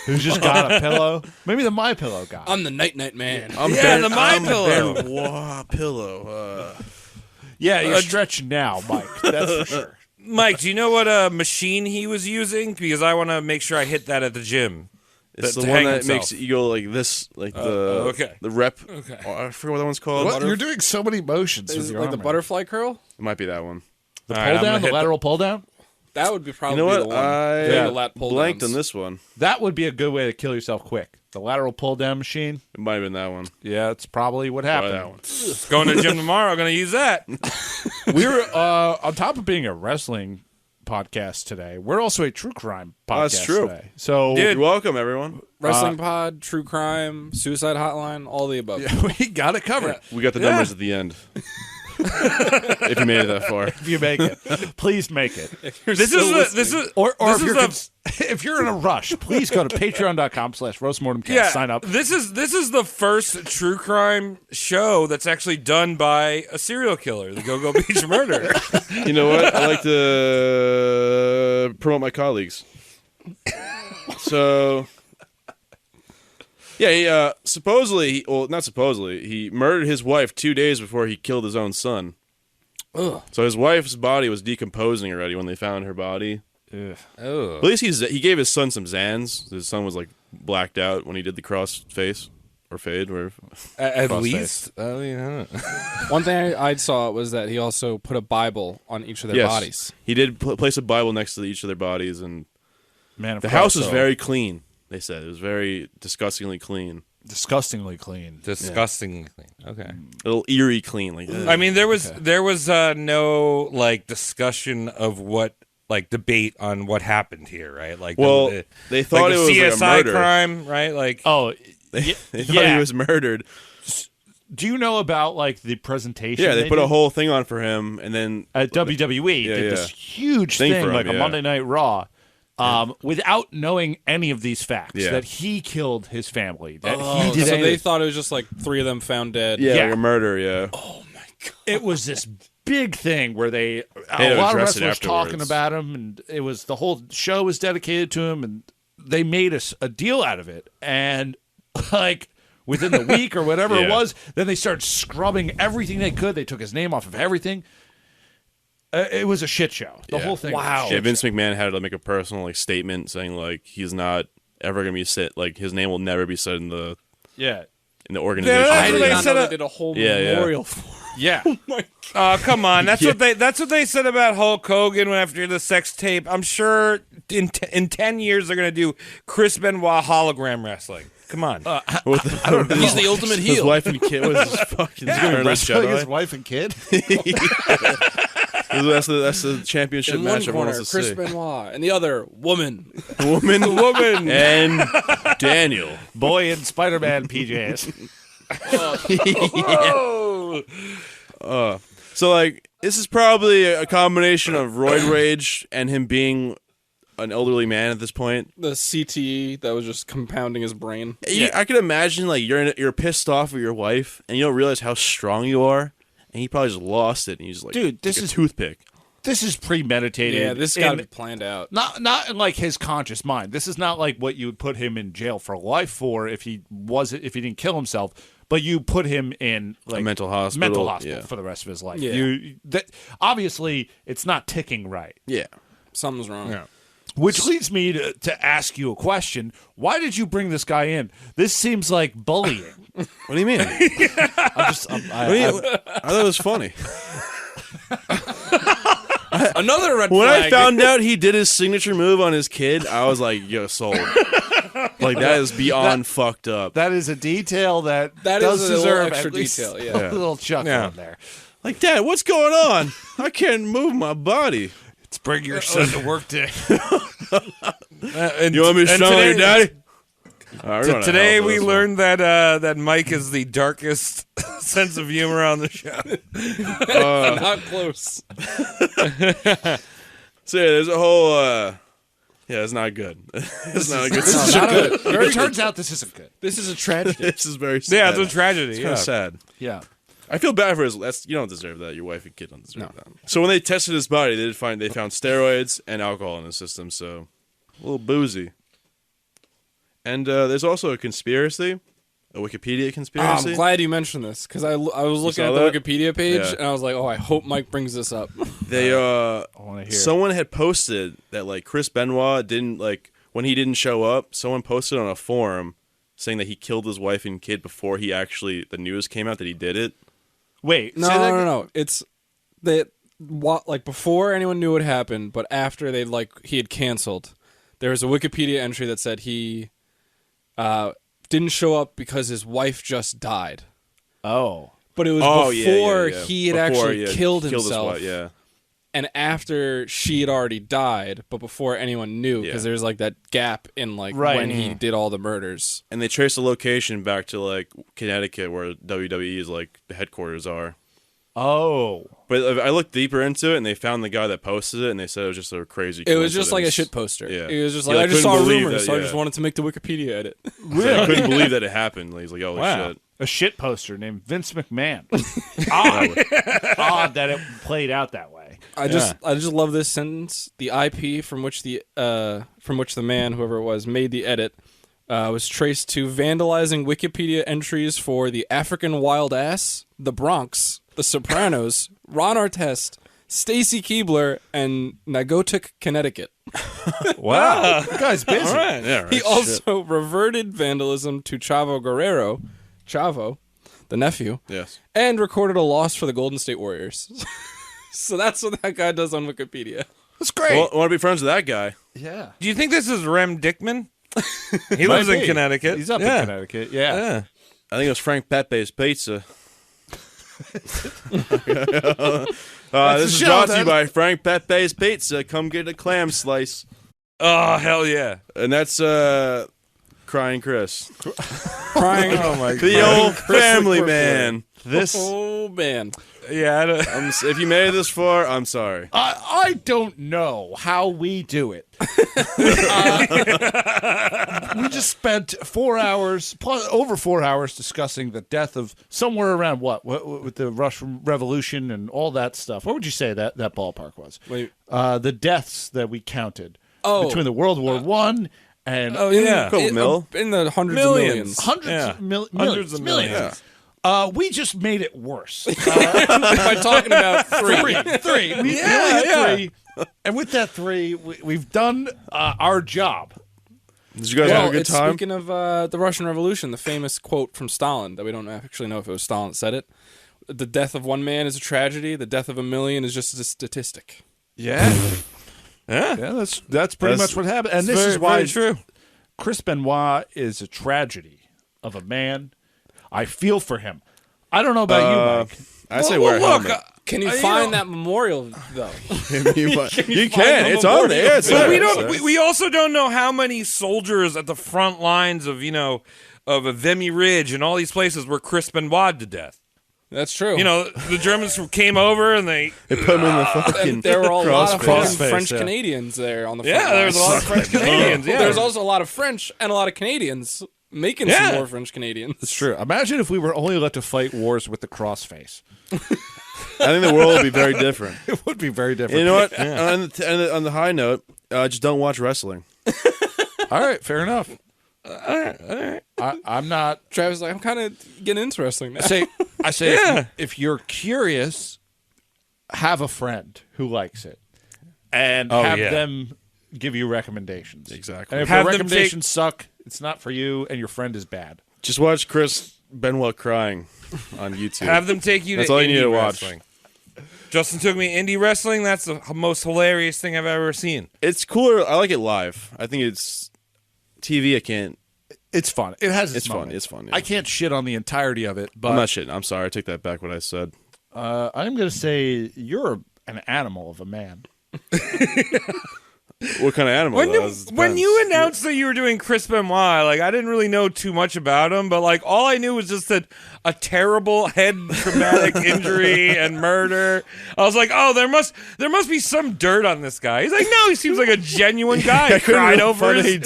who's just got a pillow. Maybe the My Pillow guy. I'm the Night man. I'm the My Pillow. Benoit pillow. Yeah, you're stretching now, Mike. That's for sure. Mike, do you know what machine he was using? Because I want to make sure I hit that at the gym. It's To the hang one that himself. makes you go like this, like okay. the rep. Okay. Oh, I forget what that one's called. what? You're doing so many motions with Is it your like the arm. butterfly curl? It might be that one. The All pull right, I'm down, gonna the hit lateral pull down. That would be probably You know the what? one. I Doing the lat pull blanked downs. on this one. That would be a good way to kill yourself quick. The lateral pull down machine. It might have been that one. Yeah, it's probably what Try happened. that one. Going to the gym tomorrow. Going to use that. We were on top of being a wrestling podcast today. We're also a true crime podcast That's true. today. So Dude. You're welcome, everyone. Wrestling pod, true crime, suicide hotline, all the above. we got it covered. We got the numbers at the end. If you made it that far. If you make it, please make it. This is Or this if you're is if you're in a rush, please go to patreon.com/roastmortemcast. yeah. Sign up. This is the first true crime show that's actually done by a serial killer, the Go-Go Beach Murder. You know what? I like to promote my colleagues. So, yeah, he supposedly, well, not supposedly, he murdered his wife 2 days before he killed his own son. Ugh. So his wife's body was decomposing already when they found her body. Oh, At least he gave his son some Xans. His son was like blacked out when he did the cross face or fade. Or at Crossface. least. I mean, I don't know. One thing I saw was that he also put a Bible on each of their yes, bodies. he did place a Bible next to each of their bodies, and Man, of the course, house was so very clean. They said it was very disgustingly clean, disgustingly clean. Disgusting. Okay. a little eerie clean. Like I mean, there was no like discussion of what like debate on what happened here, right? Like, well, they thought like it a was CSI like a murder. crime, right? Like, Oh, They thought yeah. he was murdered. Do you know about like the presentation? Yeah, they put did? a whole thing on for him, and then at WWE Yeah, did yeah. this huge Thing thing, for him, like a yeah. Monday Night Raw, without knowing any of these facts. Yeah. That he killed his family. That Oh, he did so anything. they thought it was just like 3 of them found dead. yeah, Yeah. like a murder. Yeah, It was this big thing where They a had to lot of address it wrestlers talking afterwards. about him, and it was the whole show was dedicated to him, and they made a deal out of it. And like within the week or whatever it Yeah. was, then they started scrubbing everything they could. They took his name off of everything. It was a shit show. The Yeah. whole thing. Wow. Was a shit yeah. Vince show. McMahon had to make a personal like statement saying like he's not ever gonna be said like his name will never be said in the Yeah. organization. That's I what did they not said know a- they did a whole Yeah, yeah. memorial for Yeah. come on, that's what they said about Hulk Hogan after the sex tape. I'm sure in 10 years they're gonna do Chris Benoit hologram wrestling. Come on. With the, He's the ultimate his heel. wife and kid was his fucking Return of the Wrestling his Jedi. wife and kid. That's the championship In match one everyone corner, wants to Chris see. Benoit, and the other, woman. Woman, and Daniel. Boy in Spider-Man PJs. So like this is probably a combination of roid rage and him being an elderly man at this point. The CTE that was just compounding his brain. I can imagine like you're pissed off with your wife and you don't realize how strong you are, and he probably just lost it and he's like, Dude, this like a is- toothpick. This is premeditated. Yeah, this got to in- be planned out. Not in like his conscious mind. This is not like what you would put him in jail for life for if he didn't kill himself. But you put him in like A mental hospital, yeah. for the rest of his life. Yeah. Obviously it's not ticking right. Yeah. Something's wrong. Yeah. Which leads me to ask you a question. Why did you bring this guy in? This seems like bullying. What do you mean? I thought it was funny. Another red When flag. I found out he did his signature move on his kid, I was like, yo, sold. Like, that is beyond fucked up. That is a detail that That does is a little deserve extra at least detail, yeah. a little chuckle Yeah. in there. Like, Dad, what's going on? I can't move my body. Let's bring your son to work day. You want me to show your daddy? Today we learned that that Mike is the darkest sense of humor on the show. Not close. So yeah, there's a whole. Yeah, it's not good. It's not a good. It turns out this isn't good. This is a tragedy. This is very sad. Yeah, it's a tragedy. It's Yeah. kind of sad. Yeah. I feel bad for his. You don't deserve that. Your wife and kid don't deserve that. So when they tested his body, they found steroids and alcohol in his system. So a little boozy. And there's also a conspiracy, a Wikipedia conspiracy. I'm glad you mentioned this because I was looking saw at the that? Wikipedia page Yeah. and I was like, oh, I hope Mike brings this up. They I want to hear. someone had posted that like Chris Benoit didn't like when he didn't show up. Someone posted on a forum saying that he killed his wife and kid before he actually the news came out that he did it. Wait. No, say that no, again? no. It's that like before anyone knew what happened, but after he had canceled, there was a Wikipedia entry that said he didn't show up because his wife just died. Oh. But it was before he had actually killed his himself. wife, yeah. And after she had already died, but before anyone knew, because Yeah. there's like that gap in like Right. when he did all the murders. And they traced the location back to like Connecticut, where WWE's like the headquarters are. Oh. But I looked deeper into it, and they found the guy that posted it, and they said it was just a crazy. It was just like a coincidence. shit poster. Yeah. It was just He, like, I just saw a couldn't believe rumor, that, so I yeah. just wanted to make the Wikipedia edit. I couldn't believe that it happened. He's like, holy Wow. shit. A shit poster named Vince McMahon. Odd that it played out that way. I just love this sentence. The IP from which the man, whoever it was, made the edit was traced to vandalizing Wikipedia entries for the African Wild Ass, the Bronx, the Sopranos, Ron Artest, Stacy Keebler, and Nagotic, Connecticut. Wow. The guy's busy. All right. Yeah, right. He Shit. also reverted vandalism to Chavo Guerrero, Chavo, the nephew, Yes. and recorded a loss for the Golden State Warriors. So that's what that guy does on Wikipedia. That's great. Well, I want to be friends with that guy. yeah. Do you think this is Rem Dickman? He lives Might in be. Connecticut. He's up yeah. in Connecticut. Yeah. Yeah. I think it was Frank Pepe's Pizza. This is show, brought to you then. by Frank Pepe's Pizza. Come get a clam slice. Oh hell yeah! And that's Crying Chris. Crying. Oh my The old family man. This Oh, man. Yeah. I don't- If you made it this far, I'm sorry. I don't know how we do it. We just spent 4 hours, over 4 hours, discussing the death of somewhere around what with the Russian Revolution and all that stuff. What would you say that ballpark was? Wait. The deaths that we counted Oh. between the World War One and yeah. Couple mil. In the hundreds Millions. of millions. hundreds, Yeah. millions, of millions. millions. We just made it worse. By talking about three. Three. We only hit three. And with that three, we've done our job. Did you guys have a good time? Speaking of the Russian Revolution, the famous quote from Stalin that we don't actually know if it was Stalin that said it. The death of one man is a tragedy. The death of a million is just a statistic. Yeah. Yeah. Yeah, that's pretty much what happened. And this Very, is why very true. Chris Benoit is a tragedy of a man. I feel for him. I don't know about you, Mike. I say wear a helmet. Can you find that memorial, though? You find can. the It's on memorial? there. It's But there. we It's don't. there. We also don't know how many soldiers at the front lines of of a Vimy Ridge and all these places were Chris Benoit to death. That's true. The Germans came over and they. They put him in the fucking and there were a lot of crossface. fucking French Canadians there on the front Yeah, there was a lot of French Canadians. Yeah, There's also a lot of French and a lot of Canadians making Yeah. some more French Canadians. It's true. Imagine if we were only let to fight wars with the crossface. I think the world would be very different. It would be very different. You know what? On the high note, just don't watch wrestling. All right, fair enough. All right. I'm not. Travis, like, I'm kind of getting interesting now. I say, if you're curious, have a friend who likes it, and have yeah. them give you recommendations. Exactly. And if Have the them recommendations suck, it's not for you, and your friend is bad. Just watch Chris Benoit crying on YouTube. have them take you That's to all you need indie to watch. wrestling. Justin took me indie wrestling. That's the most hilarious thing I've ever seen. It's cooler. I like it live. I think it's TV. I can't. It's fun. It has It's fun. moments. It's fun. Yeah. I can't shit on the entirety of it, but I'm not shitting. I'm sorry. I take that back. What I said. I'm going to say you're an animal of a man. What kind of animal? When you announced that you were doing Chris Benoit, like I didn't really know too much about him, but like all I knew was just that a terrible head traumatic injury and murder. I was like, oh, there must be some dirt on this guy. He's like, no, he seems like a genuine guy. cried over his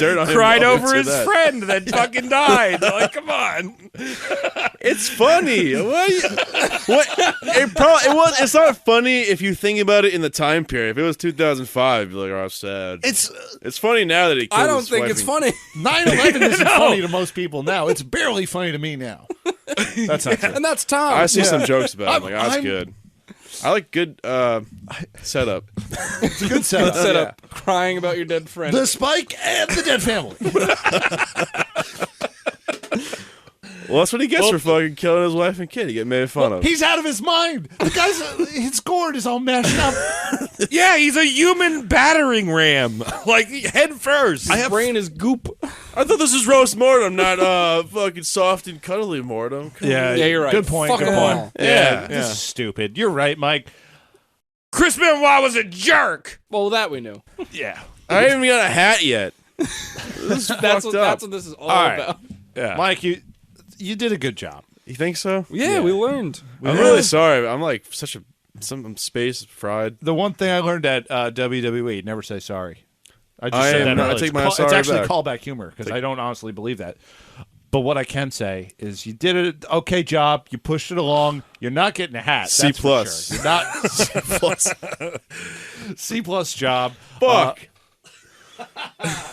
friend that fucking died. Like, come on. It's funny. What? It's not funny if you think about it in the time period. If it was 2005, you'd be like, oh, sad. It's funny now that he killed I don't his think wife it's and- funny. 9/11 isn't funny to most people now. It's barely funny to me now. That's not true. And that's Tom. I see some jokes about it. I'm like, oh, that's I'm- good. I like good setup. It's a good setup. Set up crying about your dead friend. The Spike and the Dead Family. Well, that's what he gets for fucking killing his wife and kid. He get made fun of. He's out of his mind. The guy's his gourd is all mashed up. Yeah, he's a human battering ram, like head first. His brain is goop. I thought this was roast mortem, not fucking soft and cuddly mortem. Come on. Yeah, you're right. Good point. Fuck Good them point. all. Yeah, this is stupid. You're right, Mike. Chris Benoit was a jerk. Well, that we knew. Yeah. I haven't even got a hat yet. This is That's fucked up. what this is all right. about. Yeah. Mike, you did a good job. You think so? Yeah, we learned. I'm really sorry. I'm like I'm space fried. The one thing I learned at WWE, never say sorry. I just I said am that not- I earlier. take my It's sorry actually back. callback humor because I don't honestly believe that. But what I can say is you did an okay job. You pushed it along. You're not getting a hat. C that's for plus. sure. You're not C+ job. Fuck.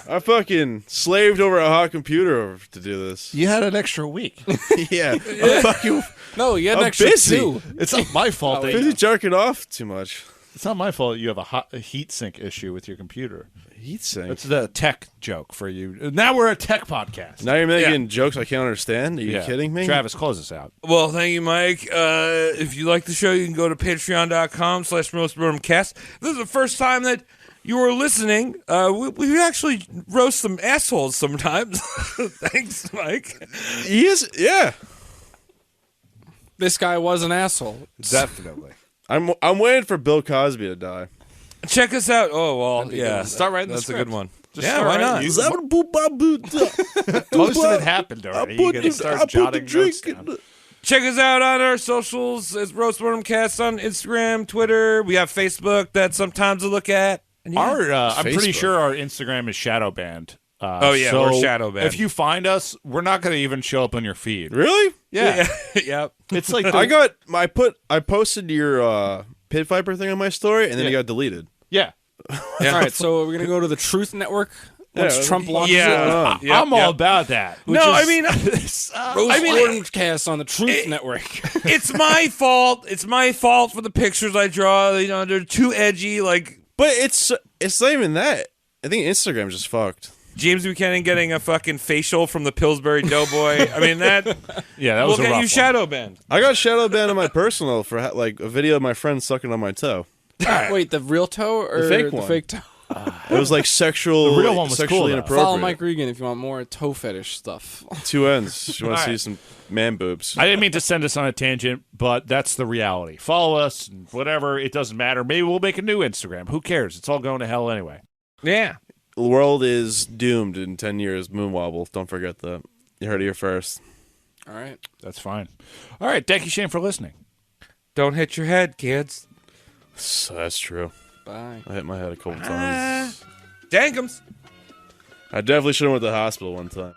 I fucking slaved over a hot computer to do this. You had an extra week. Yeah. I'm fucking No, you had an I'm extra busy. two. It's not my fault. that busy jerking off too much. It's not my fault you have a heat sink issue with your computer. Heat sink. That's the tech joke for you. Now we're a tech podcast. Now you're making jokes I can't understand? Are you kidding me? Travis, close us out. Well, thank you, Mike. If you like the show, you can go to patreon.com/mostbrodomcast. This is the first time that you were listening. We actually roast some assholes sometimes. Thanks, Mike. He is, yeah. This guy was an asshole. Definitely. I'm waiting for Bill Cosby to die. Check us out. Oh, well, yeah. Start writing the That's a script. good one. Just Yeah, start why not? writing- Most of it happened already. You can start jotting notes down. Check us out on our socials. It's Roast Mortem Cast on Instagram, Twitter. We have Facebook that sometimes I look at. And yeah. I'm pretty Facebook. sure our Instagram is shadow banned. Oh, yeah, so we're shadow banned. If you find us, we're not going to even show up on your feed. Really? Yeah, Yep. it's like I posted your Pit Viper thing on my story, and then it got deleted. yeah. All right, so we're gonna go to the Truth Network once Yeah, Trump launches Yeah. it. Yep, I'm all yep. about that. No, I mean, Roast mean, Mortem Cast on the Truth Network. it's my fault. It's my fault for the pictures I draw. You know, they're too edgy. Like But it's not even that. I think Instagram's just fucked. James Buchanan getting a fucking facial from the Pillsbury Doughboy. I mean, that Yeah, that will was a get rough you one. shadow banned. I got shadow banned on my personal for like a video of my friend sucking on my toe. Wait, the real toe or The fake one. fake toe? It was like sexual. The real one was sexually cool, though. inappropriate. Follow Mike Regan if you want more toe fetish stuff. 2 ends. You want to see Alright. some man boobs? I didn't mean to send us on a tangent, but that's the reality. Follow us, and whatever. It doesn't matter. Maybe we'll make a new Instagram. Who cares? It's all going to hell anyway. Yeah. The world is doomed in 10 years. Moon wobble. Don't forget that. You heard it here first. All right. That's fine. All right. Thank you, Shane, for listening. Don't hit your head, kids. So that's true. Bye. I hit my head a couple times. Dankums. I definitely should have went to the hospital one time.